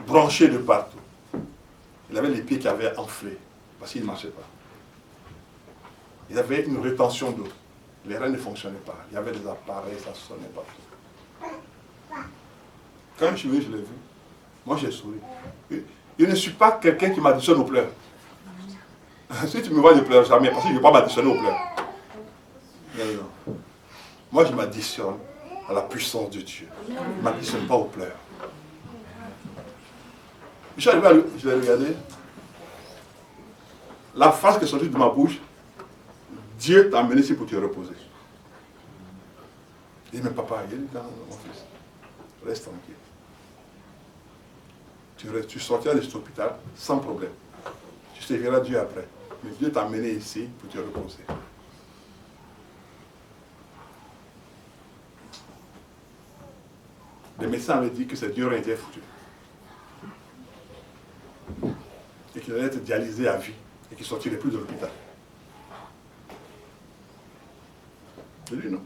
Branché de partout. Il avait les pieds qui avaient enflé, parce qu'il ne marchait pas. Il y avait une rétention d'eau. Les reins ne fonctionnaient pas. Il y avait des appareils, ça sonnait partout. Quand je suis venu, je l'ai vu. Moi, j'ai souri. Je ne suis pas quelqu'un qui m'additionne aux pleurs. Si tu me vois, je ne pleure jamais, parce que je ne vais pas m'additionner aux pleurs. Non, non. Moi, je m'additionne à la puissance de Dieu. Je ne m'additionne pas aux pleurs. Je suis arrivé à lui, je l'ai regardé. La phrase qui est sortie de ma bouche, Dieu t'a amené ici pour te reposer. Il dit, mais papa, il dit, non, mon fils, reste tranquille. Tu sortiras de cet hôpital sans problème. Tu serviras Dieu après. Mais Dieu t'a amené ici pour te reposer. Les médecins avaient dit que cette Dieu aurait été foutu. Et qu'il allait être dialysé à vie. Et qu'il ne sortirait plus de l'hôpital. J'ai dit non.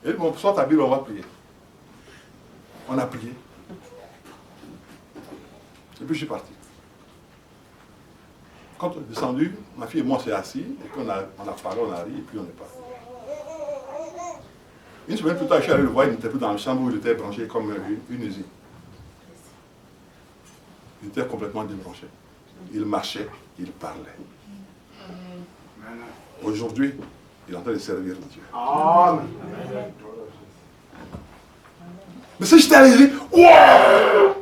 Il dit, bon, sors ta Bible, on va prier. On a prié. Et puis je suis parti. Quand on est descendu, ma fille et moi on s'est assis, et puis on a parlé, on a ri, et puis on est parti. Une semaine plus tard, je suis allé le voir, il n'était plus dans la chambre où il était branché comme une usine. Il était complètement débranché. Il marchait, il parlait. Aujourd'hui, il est en train de servir Dieu. Amen. Mais si j'étais allé dire, wow!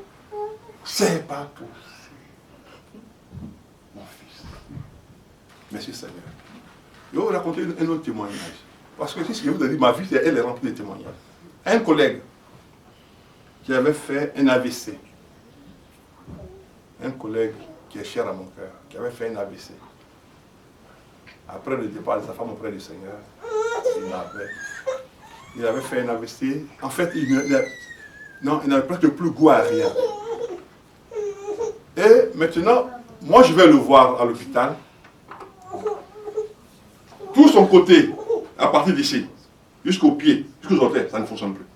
C'est pas possible. Mon fils. Merci Seigneur. Je vais vous raconter un autre témoignage. Parce que si je vous ai dit, ma vie, elle est remplie de témoignages. Un collègue qui avait fait un AVC. Un collègue qui est cher à mon cœur, qui avait fait un AVC. Après le départ de sa femme auprès du Seigneur, il avait fait un AVC. En fait, il n'avait presque plus goût à rien. Et maintenant, moi je vais le voir à l'hôpital. Tout son côté, à partir d'ici, jusqu'aux pieds, jusqu'aux orteils, ça ne fonctionne plus.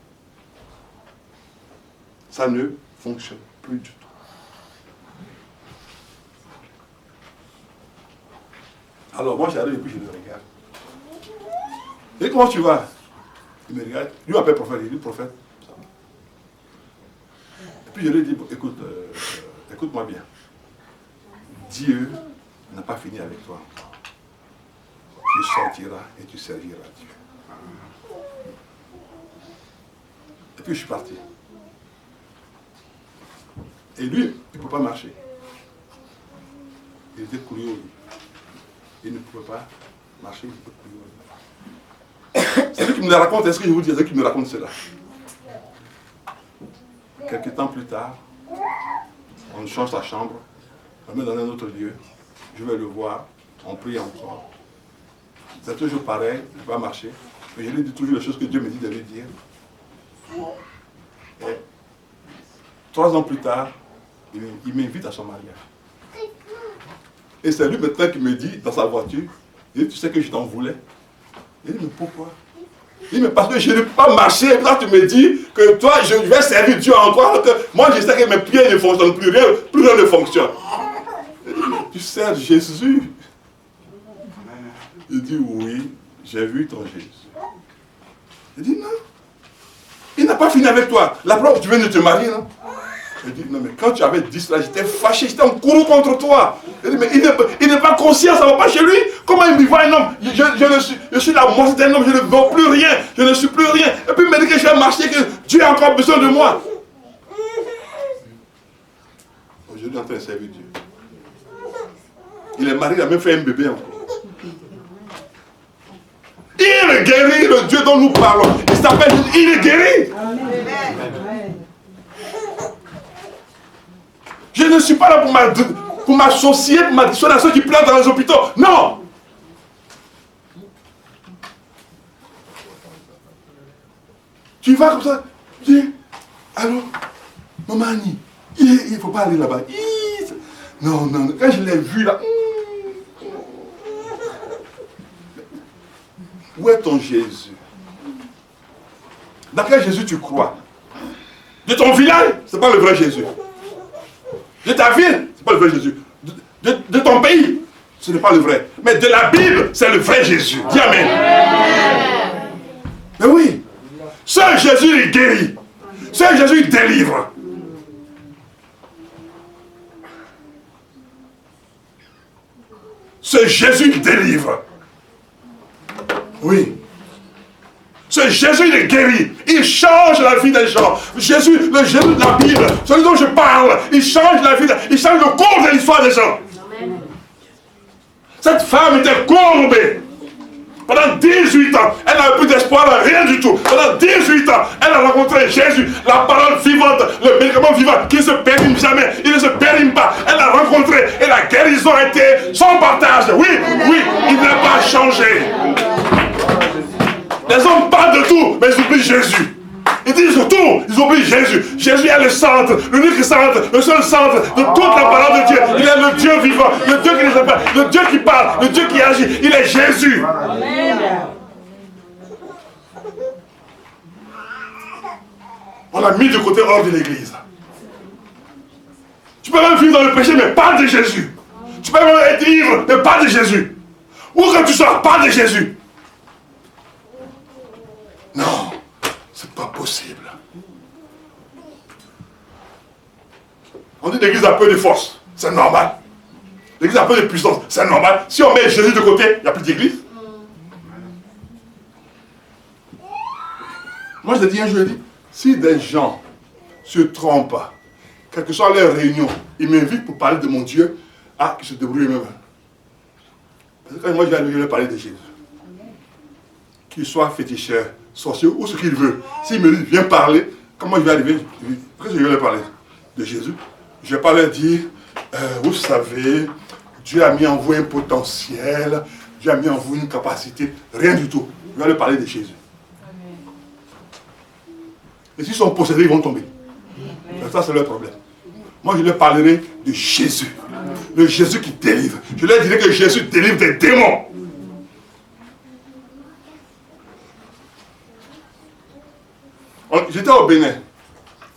Ça ne fonctionne plus du tout. Alors moi j'arrive et puis je le regarde. Et comment tu vas? Il me regarde. Lui appelle prophète. Il dit prophète. Ça va. Et puis je lui dis, écoute, écoute-moi bien. Dieu n'a pas fini avec toi. Tu sortiras et tu serviras Dieu. Et puis je suis parti. Et lui, il ne peut pas marcher. Il était couillé au lit. Il ne pouvait pas marcher, il ne pouvait plus. C'est lui qui me le raconte, est-ce que je vous dis, c'est lui qui me raconte cela. Quelques temps plus tard, on change sa chambre, on met dans un autre lieu, je vais le voir, on prie encore. C'est toujours pareil, il ne peut pas marcher, mais je lui dis toujours les choses que Dieu me dit de lui dire. Et 3 ans plus tard, il m'invite à son mariage. Et c'est lui maintenant qui me dit dans sa voiture, il dit, tu sais que je t'en voulais. Il dit, mais pourquoi? Il dit, mais parce que je ne peux pas marcher, et là tu me dis que toi, je vais servir Dieu en toi, alors que moi je sais que mes pieds ne fonctionnent plus, rien ne fonctionne. Il dit, mais tu sers Jésus. Il dit, oui, j'ai vu ton Jésus. Il dit, non, il n'a pas fini avec toi. La preuve, tu viens de te marier, non? Il dit, non, mais quand tu avais dit cela, j'étais fâché, j'étais en courroux contre toi. Il dit, mais il n'est pas conscient, ça ne va pas chez lui. Comment il me voit un homme? Je suis la moitié d'un homme, je ne vaux plus rien, je ne suis plus rien. Et puis il me dit que je vais marcher, que Dieu a encore besoin de moi. Aujourd'hui, il est en train de servir Dieu. Il est marié, il a même fait un bébé encore. Il est guéri, le Dieu dont nous parlons. Il s'appelle, il est guéri. Amen. Je ne suis pas là pour m'associer, pour m'additionner à ceux qui pleurent dans les hôpitaux. Non! Tu vas comme ça, tu dis, allô, maman Annie, il ne faut pas aller là-bas. Non, quand je l'ai vu là, où est ton Jésus? Dans quel Jésus tu crois? De ton village, ce n'est pas le vrai Jésus. De ta ville, ce n'est pas le vrai Jésus. De ton pays, ce n'est pas le vrai. Mais de la Bible, c'est le vrai Jésus. Dis Amen. Mais oui, seul Jésus il guérit. Seul Jésus il délivre. C'est Jésus qui délivre. Oui. C'est Jésus qui guérit. Il change la vie des gens. Jésus, le Jésus de la Bible, celui dont je parle, il change la vie, il change le cours de l'histoire des gens. Amen. Cette femme était courbée. Pendant 18 ans, elle n'avait plus d'espoir, rien du tout. Pendant 18 ans, elle a rencontré Jésus, la parole vivante, le médicament vivant qui ne se périme jamais, il ne se périme pas. Elle l'a rencontré et la guérison a été son partage. Oui, oui, il n'a pas changé. Les hommes parlent de tout, mais ils oublient Jésus. Ils disent tout, ils oublient Jésus. Jésus est le centre, l'unique centre, le seul centre de toute la parole de Dieu. Il est le Dieu vivant, le Dieu qui les appelle, le Dieu qui parle, le Dieu qui agit. Il est Jésus. On l'a mis de côté hors de l'église. Tu peux même vivre dans le péché, mais pas de Jésus. Tu peux même être ivre, mais pas de Jésus. Où que tu sois, pas de Jésus. Non, c'est pas possible. On dit l'église a peu de force, c'est normal. L'église a peu de puissance, c'est normal. Si on met Jésus de côté, il n'y a plus d'église. Moi je te dis un jour, je dis, si des gens se trompent, quelle que soit leur réunion, ils m'invitent pour parler de mon Dieu, qu'ils se débrouillent eux-mêmes. Parce que quand moi je vais leur parler de Jésus, qu'il soit féticheur, sorcier ou ce qu'il veut, s'il me dit viens parler, comment je vais arriver? Qu'est-ce que je vais leur parler de Jésus? Je ne vais pas leur dire, vous savez, Dieu a mis en vous un potentiel, Dieu a mis en vous une capacité, rien du tout. Je vais leur parler de Jésus. Et s'ils sont possédés, ils vont tomber. Ça, c'est leur problème. Moi, je leur parlerai de Jésus. Le Jésus qui délivre. Je leur dirai que Jésus délivre des démons. J'étais au Bénin.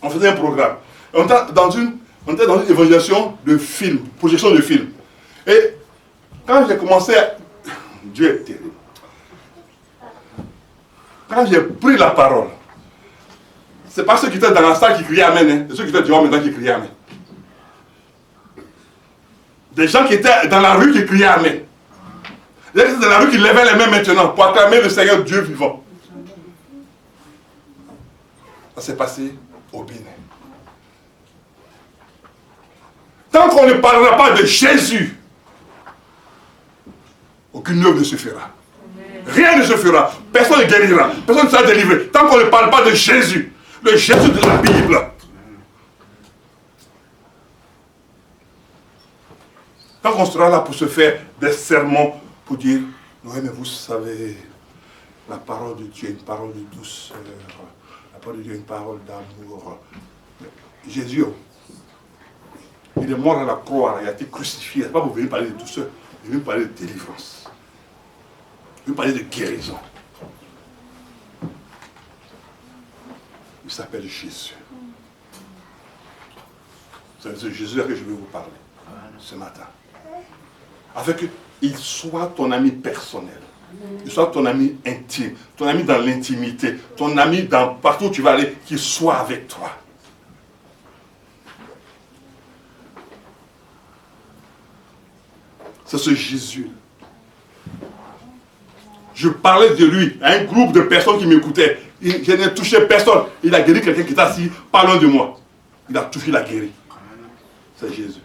On faisait un programme. On était dans une évaluation de film, projection de film. Et quand j'ai commencé à... Dieu est terrible. Quand j'ai pris la parole, c'est pas ceux qui étaient dans la salle qui criaient Amen, hein. C'est ceux qui étaient dehors maintenant qui criaient Amen. Des gens qui étaient dans la rue qui criaient Amen. Des gens qui étaient dans la rue qui levaient les mains maintenant pour acclamer le Seigneur Dieu vivant. Ça s'est passé au Bénin. Tant qu'on ne parlera pas de Jésus, aucune œuvre ne se fera. Rien ne se fera. Personne ne guérira. Personne ne sera délivré. Tant qu'on ne parle pas de Jésus. Le Jésus de la Bible. Tant qu'on sera là pour se faire des sermons, pour dire, oui, mais vous savez, la parole de Dieu est une parole de douceur. La parole de Dieu est une parole d'amour. Jésus, il est mort à la croix, il a été crucifié. Ce n'est pas pour venir parler de douceur, il veut parler de délivrance. Il veut parler de guérison. Il s'appelle Jésus. C'est de ce Jésus que je vais vous parler ce matin. Afin qu'il soit ton ami personnel. Il soit ton ami intime. Ton ami dans l'intimité. Ton ami dans partout où tu vas aller. Qu'il soit avec toi. C'est ce Jésus. Je parlais de lui à un groupe de personnes qui m'écoutaient. Je n'ai touché personne. Il a guéri quelqu'un qui était assis pas loin de moi. Il a touché, il a guéri. C'est Jésus.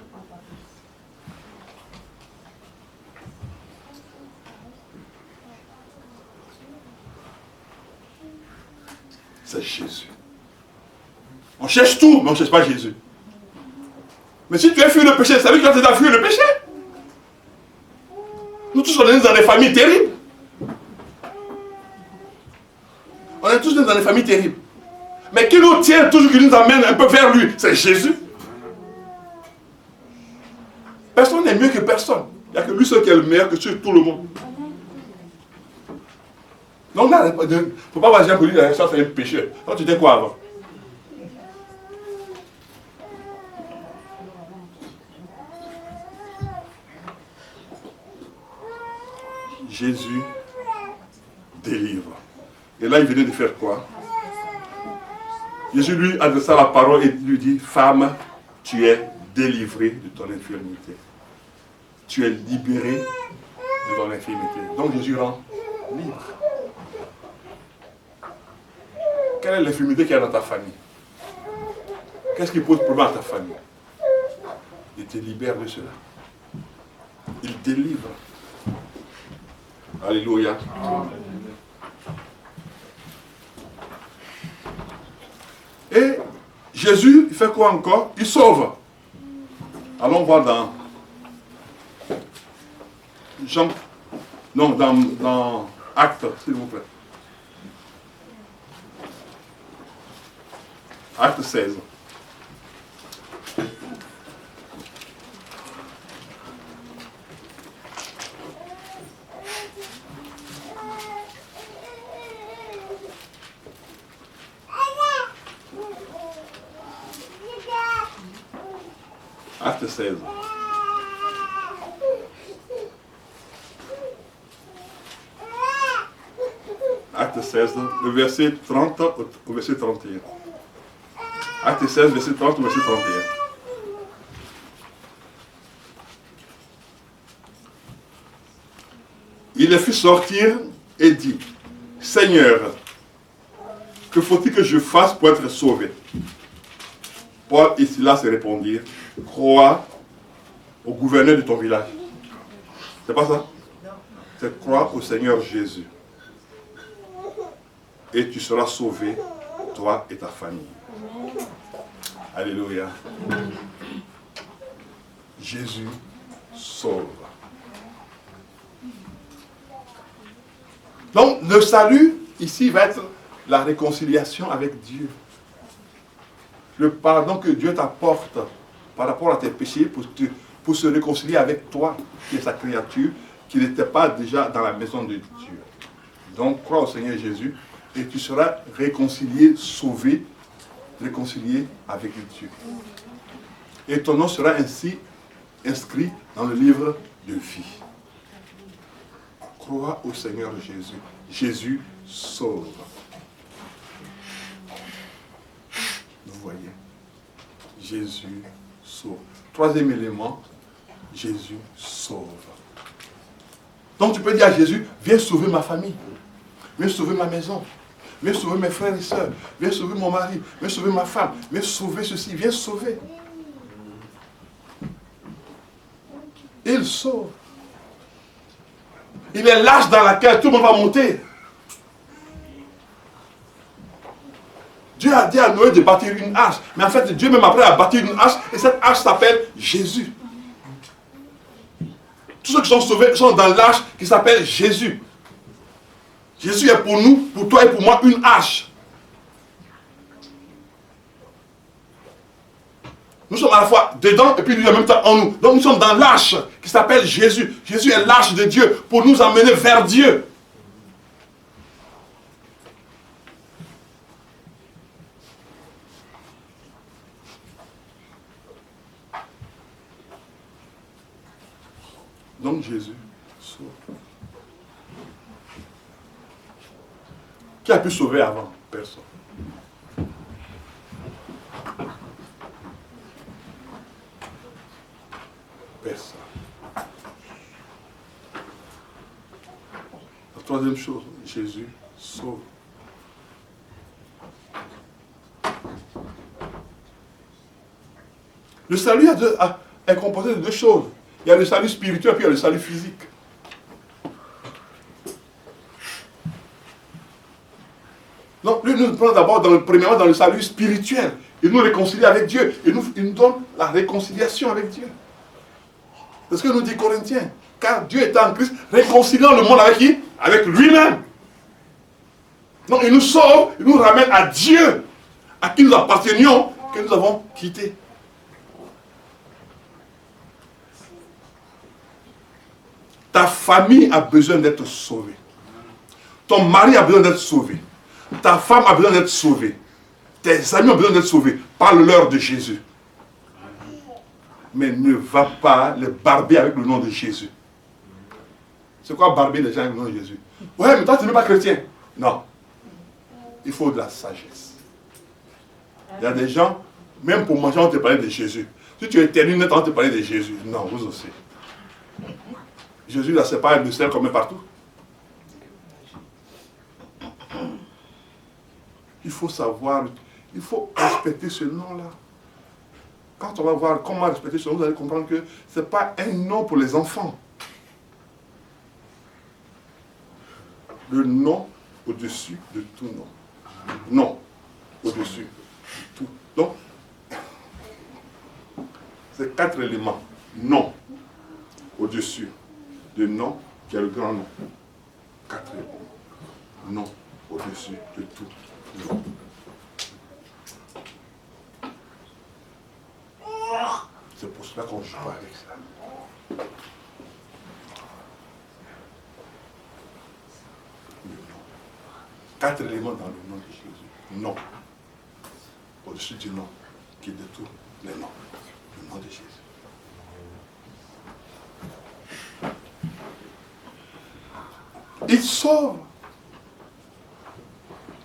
C'est Jésus. On cherche tout, mais on ne cherche pas Jésus. Mais si tu as fui le péché, ça veut dire que tu as fui le péché. Nous tous, on est dans des familles terribles. On est tous dans des familles terribles. Mais qui nous tient toujours, qui nous amène un peu vers lui, c'est Jésus. Personne n'est mieux que personne. Il n'y a que lui seul qui est le meilleur que sur tout le monde. Donc là, il ne faut pas voir Jean pour dire ça c'est un péché. Toi tu étais quoi avant? Jésus délivre. Et là, il venait de faire quoi? Jésus lui adressa la parole et lui dit, femme, tu es délivrée de ton infirmité. Tu es libérée de ton infirmité. Donc Jésus rend libre. Quelle est l'infirmité qu'il y a dans ta famille? Qu'est-ce qui pose problème à ta famille? Il te libère de cela. Il délivre. Alléluia. Et Jésus, il fait quoi encore? Il sauve. Allons voir dans Jean, non, dans Actes, s'il vous plaît. Acte 16. Acte 16. Acte 16, le verset 30 au verset 31. Acte 16, verset 30 au verset 31. Il les fit sortir et dit, Seigneur, que faut-il que je fasse pour être sauvé? Paul et Silas se répondirent, crois au gouverneur de ton village. C'est pas ça? C'est croire au Seigneur Jésus. Et tu seras sauvé, toi et ta famille. Alléluia. Jésus sauve. Donc, le salut, ici, va être la réconciliation avec Dieu. Le pardon que Dieu t'apporte par rapport à tes péchés pour se réconcilier avec toi, qui est sa créature, qui n'était pas déjà dans la maison de Dieu. Donc, crois au Seigneur Jésus et tu seras réconcilié, sauvé, réconcilié avec Dieu. Et ton nom sera ainsi inscrit dans le livre de vie. Crois au Seigneur Jésus. Jésus sauve. Vous voyez, Jésus sauve. Troisième élément, Jésus sauve. Donc tu peux dire à Jésus, viens sauver ma famille, viens sauver ma maison, viens sauver mes frères et sœurs, viens sauver mon mari, viens sauver ma femme, viens sauver ceci, viens sauver. Il sauve. Il est l'âge dans laquelle tout le monde va monter. Dieu a dit à Noé de bâtir une arche. Mais en fait, Dieu même après a bâti une arche. Et cette arche s'appelle Jésus. Tous ceux qui sont sauvés sont dans l'arche qui s'appelle Jésus. Jésus est pour nous, pour toi et pour moi, une arche. Nous sommes à la fois dedans et puis lui en même temps en nous. Donc nous sommes dans l'arche qui s'appelle Jésus. Jésus est l'arche de Dieu pour nous emmener vers Dieu. Donc Jésus sauve. Qui a pu sauver avant? Personne. Personne. La troisième chose, Jésus sauve. Le salut est composé de deux choses. Il y a le salut spirituel et puis il y a le salut physique. Donc, lui nous prend d'abord, premièrement, dans le salut spirituel. Il nous réconcilie avec Dieu. Il nous donne la réconciliation avec Dieu. C'est ce que nous dit Corinthiens. Car Dieu est en Christ, réconciliant le monde avec qui? Avec lui-même. Donc, il nous sauve, il nous ramène à Dieu, à qui nous appartenions, que nous avons quitté. Ta famille a besoin d'être sauvée. Ton mari a besoin d'être sauvé. Ta femme a besoin d'être sauvée. Tes amis ont besoin d'être sauvés. Parle-leur de Jésus. Mais ne va pas les barber avec le nom de Jésus. C'est quoi barber les gens avec le nom de Jésus? Ouais, mais toi tu n'es pas chrétien. Non. Il faut de la sagesse. Il y a des gens, même pour manger, on te parlait de Jésus. Si tu es éternel, on te parlait de Jésus. Non, vous aussi. Jésus, là, c'est pas le sel qu'on met partout. Il faut savoir, il faut respecter ce nom-là. Quand on va voir comment respecter ce nom, vous allez comprendre que ce n'est pas un nom pour les enfants. Le nom au-dessus de tout nom. Non, au-dessus de tout. Donc, c'est 4 éléments. Non, au-dessus de nom, qui est le grand nom. 4 éléments. Non, au-dessus de tout nom. C'est pour cela qu'on ne joue pas avec ça. 4 éléments dans le nom de Jésus. Non. Au-dessus du nom, qui est de tous les noms. Le nom de Jésus. Il sauve.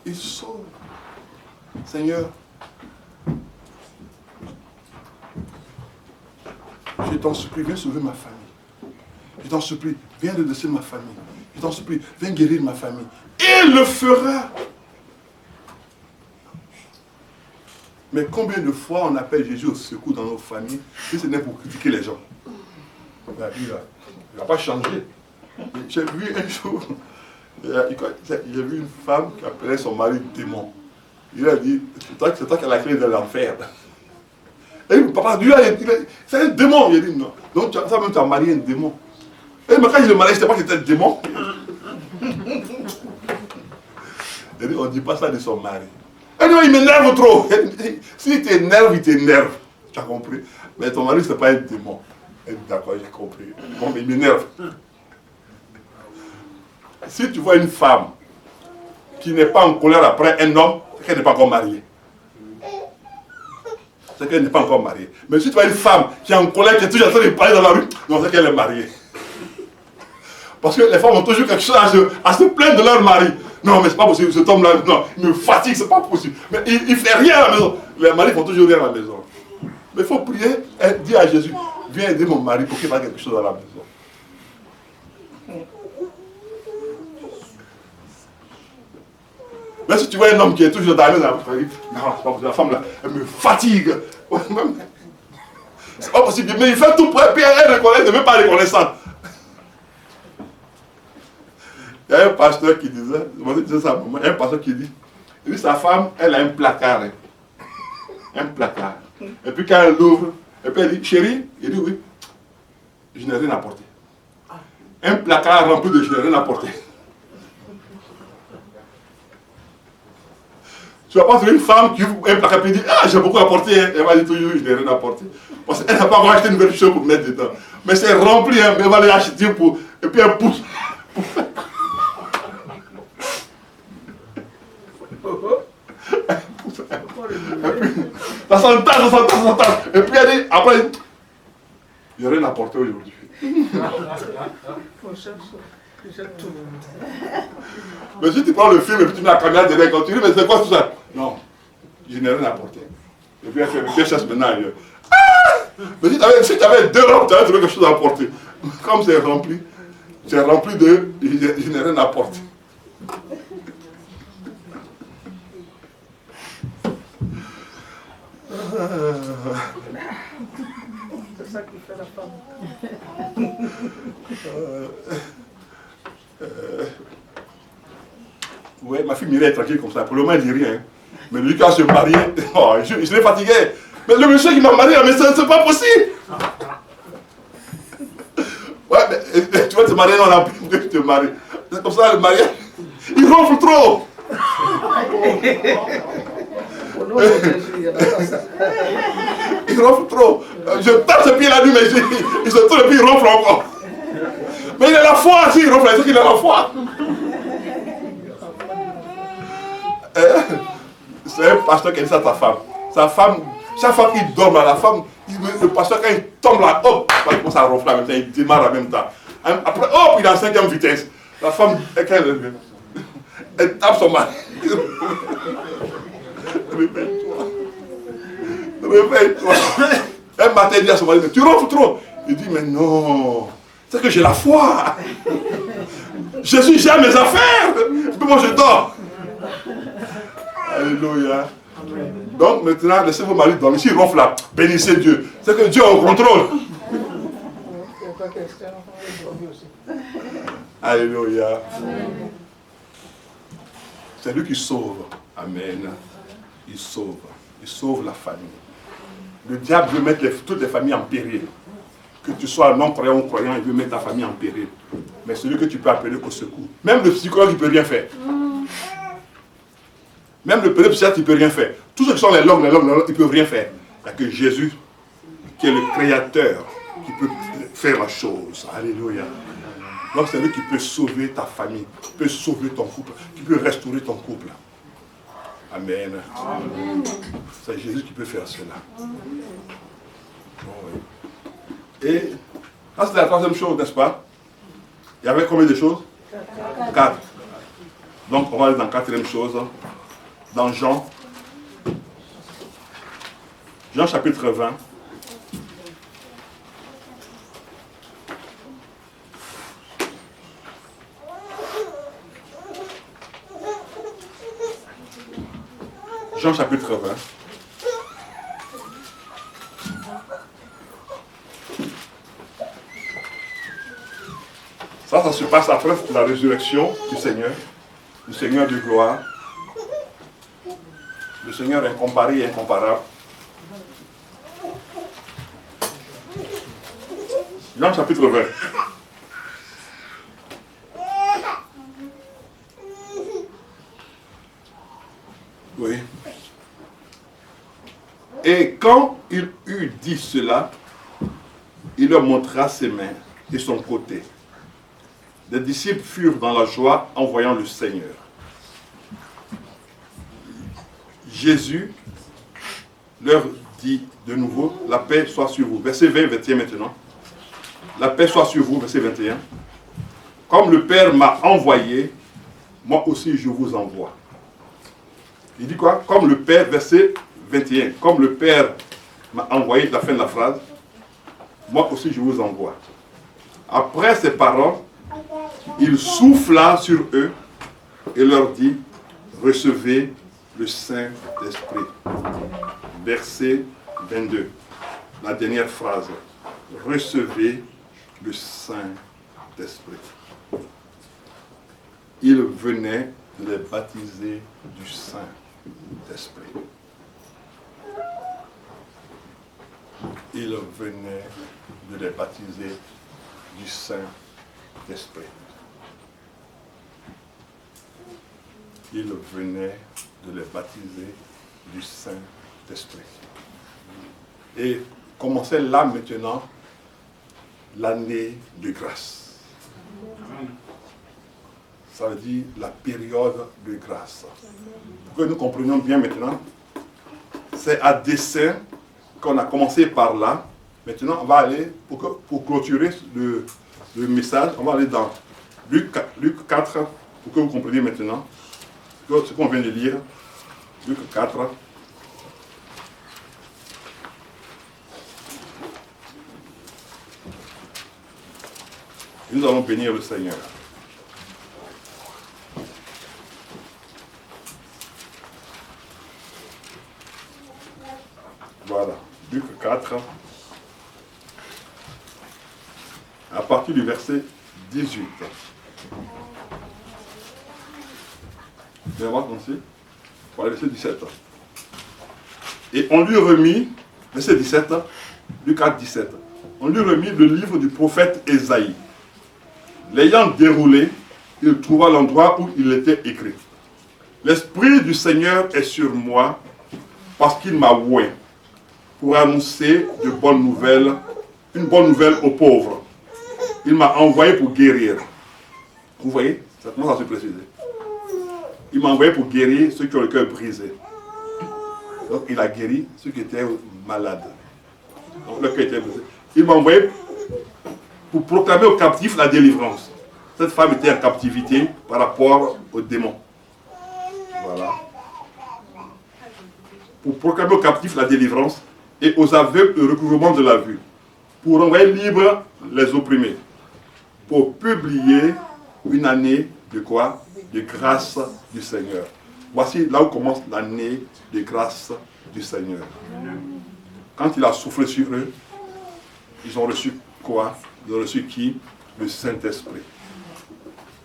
Il sauve. Seigneur, je t'en supplie, viens sauver ma famille. Je t'en supplie, viens redresser ma famille. Je t'en supplie, viens guérir ma famille. Il le fera. Mais combien de fois on appelle Jésus au secours dans nos familles, si ce n'est pour critiquer les gens? Il n'a pas changé. J'ai vu un jour, j'ai vu une femme qui appelait son mari démon. Il a dit, c'est toi qui as la clé de l'enfer. Et papa, Dieu, c'est un démon. Il a dit non. Donc ça même tu as marié un démon. Et mais quand je le mariais, je ne savais pas que c'était un démon. Il dit, on ne dit pas ça de son mari. Et non, il m'énerve trop. S'il t'énerve, il t'énerve. Tu as compris? Mais ton mari, ce n'est pas un démon. D'accord, j'ai compris. Bon, mais il m'énerve. Si tu vois une femme qui n'est pas en colère après un homme, c'est qu'elle n'est pas encore mariée. C'est qu'elle n'est pas encore mariée. Mais si tu vois une femme qui est en colère, qui est toujours en train de parler dans la rue, non, c'est qu'elle est mariée. Parce que les femmes ont toujours quelque chose à se plaindre de leur mari. Non, mais c'est pas possible, cet homme-là, non, il me fatigue, c'est pas possible. Mais il ne fait rien à la maison. Les maris font toujours rien à la maison. Mais il faut prier et dire à Jésus, viens aider mon mari pour qu'il fasse quelque chose à la maison. Mais si tu vois un homme qui est toujours dans la maison, non, c'est pas possible, la femme là, elle me fatigue. C'est pas possible, mais il fait tout pour elle, puis elle reconnaît, elle ne veut pas reconnaissante. Il y a un pasteur qui disait, un pasteur qui dit, sa femme, elle a un placard. Un placard. Et puis quand elle l'ouvre, et puis elle dit, chérie, il dit oui, je n'ai rien apporté. Un placard rempli de je n'ai rien apporté. Tu vas pas trouver une femme qui ouvre un placard et dit, ah, j'ai beaucoup apporté. Elle va dire toujours, je n'ai rien apporté. Parce qu'elle n'a pas encore acheté une nouvelle chose pour mettre dedans. Mais c'est rempli, hein, mais elle va les acheter pour. Et puis elle pousse. Ça s'entend. Et puis elle dit, après, il n'y a rien apporté aujourd'hui. Mais si tu prends le film et puis tu mets la caméra derrière, quand tu dis, mais c'est quoi tout ça? Non, je n'ai rien apporté. Et puis elle fait, mais cherche maintenant ailleurs. Ah! Mais si tu avais 2 robes, tu avais trouvé quelque chose à apporter. Comme c'est rempli de, je n'ai rien apporté. C'est ça qui fait la femme. Ouais, ma fille Mireille est tranquille comme ça. Pour le moment, elle ne dit rien. Mais lui, quand je me mariais, oh, je l'ai fatigué. Mais le monsieur qui m'a marié, mais c'est pas possible. Ouais, mais tu vas te marier, non, on a plus de te marier. C'est comme ça, le mariage, il ronfle trop. Il ronfle trop. Je tape ce pied la nuit, mais il se tourne et puis il ronfle encore. Mais il a la foi, si il ronfle, c'est qu'il a la foi. C'est un pasteur qui a dit ça à ta femme. Sa femme, chaque fois qu'il dort, la femme, le pasteur, quand il tombe là, hop, il commence à ronfler en même temps, il démarre en même temps. Après, hop, il est en 5e vitesse. La femme, elle tape son mari. Réveille-toi. Réveille-toi. Un matin, il dit à son mari, mais tu ronfles trop. Il dit, mais non, c'est que j'ai la foi. Jésus gère mes affaires. Et puis moi, je dors. Alléluia. Donc maintenant, laissez vos maris dormir. S'ils ronflent là, bénissez Dieu. C'est que Dieu est au contrôle. Alléluia. C'est lui qui sauve. Amen. Il sauve. Il sauve la famille. Le diable veut mettre toutes les familles en péril. Que tu sois un non-croyant ou croyant, il veut mettre ta famille en péril. Mais celui que tu peux appeler au secours. Même le psychologue, il ne peut rien faire. Même le psychiatre, il ne peut rien faire. Tous ceux qui sont les langues, ils ne peuvent rien faire. Il n'y a que Jésus, qui est le créateur, qui peut faire la chose. Alléluia. Donc c'est lui qui peut sauver ta famille, qui peut sauver ton couple, qui peut restaurer ton couple. Amen. Amen. C'est Jésus qui peut faire cela. Oh, oui. Et ça, c'est la troisième chose, n'est-ce pas? Il y avait combien de choses? 4. Donc on va aller dans la quatrième chose. Dans Jean chapitre 20. Jean chapitre 20. Ça se passe après la résurrection du Seigneur de gloire, le Seigneur incomparé et incomparable. Jean chapitre 20. Oui. Et quand il eut dit cela, il leur montra ses mains et son côté. Les disciples furent dans la joie en voyant le Seigneur. Jésus leur dit de nouveau, la paix soit sur vous. Verset 20, 21 maintenant. La paix soit sur vous, verset 21. Comme le Père m'a envoyé, moi aussi je vous envoie. Il dit quoi? Comme le Père, verset 21. Comme le Père m'a envoyé, la fin de la phrase, moi aussi je vous envoie. Après ces paroles, il souffla sur eux et leur dit, recevez le Saint-Esprit. Verset 22. La dernière phrase. Recevez le Saint-Esprit. Il venait de les baptiser du Saint-Esprit. Il venait de les baptiser du Saint-Esprit. Il venait de les baptiser du Saint-Esprit. Et commençait là maintenant l'année de grâce. Ça veut dire la période de grâce. Pour que nous comprenions bien maintenant, c'est à dessein qu'on a commencé par là. Maintenant, on va aller, pour clôturer le message, on va aller dans Luc 4, pour que vous compreniez maintenant ce qu'on vient de lire. Luc 4. Nous allons bénir le Seigneur. Voilà, Luc 4, à partir du verset 18. Viens voir ici, voilà, verset 17. Et on lui remit, verset 17, Luc 4, 17, on lui remit le livre du prophète Ésaïe. L'ayant déroulé, il trouva l'endroit où il était écrit. L'Esprit du Seigneur est sur moi, parce qu'il m'a oint pour annoncer de bonnes nouvelles, une bonne nouvelle aux pauvres. Il m'a envoyé pour guérir. Vous voyez, ça commence à se préciser. Il m'a envoyé pour guérir ceux qui ont le cœur brisé. Donc il a guéri ceux qui étaient malades. Donc le cœur était brisé. Il m'a envoyé pour proclamer aux captifs la délivrance. Cette femme était en captivité par rapport aux démons. Voilà. Pour proclamer aux captifs la délivrance et aux aveugles le recouvrement de la vue. Pour envoyer libre les opprimés. Pour publier une année de quoi? De grâce du Seigneur. Voici là où commence l'année de grâce du Seigneur. Quand il a soufflé sur eux, ils ont reçu quoi? Ils ont reçu qui? Le Saint-Esprit.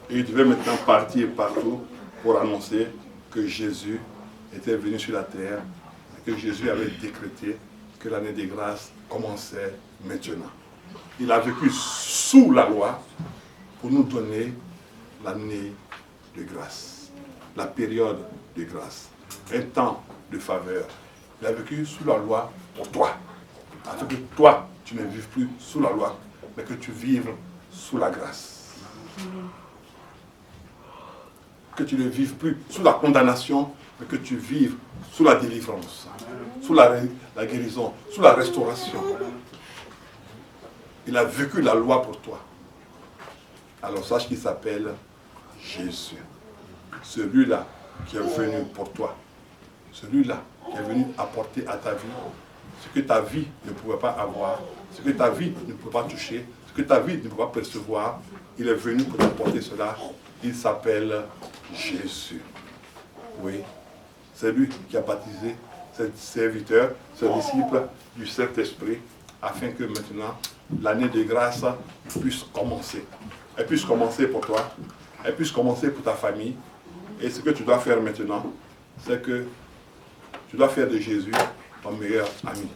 Et ils devaient maintenant partir partout pour annoncer que Jésus était venu sur la terre, et que Jésus avait décrété que l'année des grâces commençait maintenant. Il a vécu sous la loi pour nous donner l'année de grâce, la période de grâce, un temps de faveur. Il a vécu sous la loi pour toi, afin que toi, tu ne vives plus sous la loi, mais que tu vives sous la grâce. Que tu ne vives plus sous la condamnation, mais que tu vives sous la délivrance, sous la guérison, sous la restauration. Il a vécu la loi pour toi. Alors sache qu'il s'appelle Jésus. Celui-là qui est venu pour toi. Celui-là qui est venu apporter à ta vie ce que ta vie ne pouvait pas avoir, ce que ta vie ne pouvait pas toucher, ce que ta vie ne pouvait pas percevoir. Il est venu pour t'apporter cela. Il s'appelle Jésus. Oui, c'est lui qui a baptisé ses serviteurs, ses disciples du Saint-Esprit, afin que maintenant l'année de grâce puisse commencer. Elle puisse commencer pour toi, elle puisse commencer pour ta famille. Et ce que tu dois faire maintenant, c'est que tu dois faire de Jésus ton meilleur ami.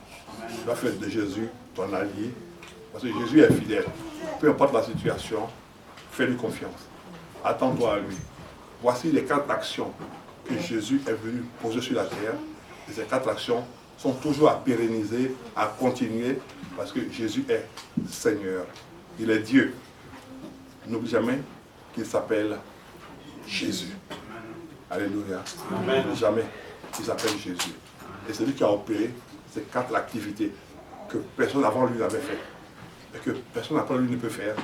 Tu dois faire de Jésus ton allié. Parce que Jésus est fidèle. Peu importe la situation, fais-lui confiance. Attends-toi à lui. Voici les 4 actions que Jésus est venu poser sur la terre. Et ces 4 actions sont toujours à pérenniser, à continuer, parce que Jésus est Seigneur. Il est Dieu. N'oublie jamais qu'il s'appelle Jésus. Alléluia. N'oublie jamais qu'il s'appelle Jésus. Et c'est lui qui a opéré ces 4 activités que personne avant lui n'avait fait. Et que personne après lui ne peut faire.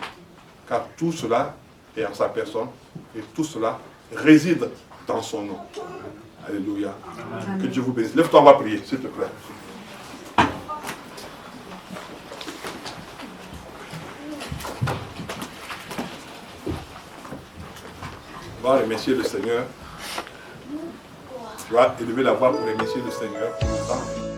Car tout cela est en sa personne. Et tout cela réside dans son nom. Alléluia. Que Dieu vous bénisse. Lève-toi, on va prier, s'il te plaît. On va remercier le Seigneur. Tu vas élever la voix pour remercier le Seigneur pour le temps.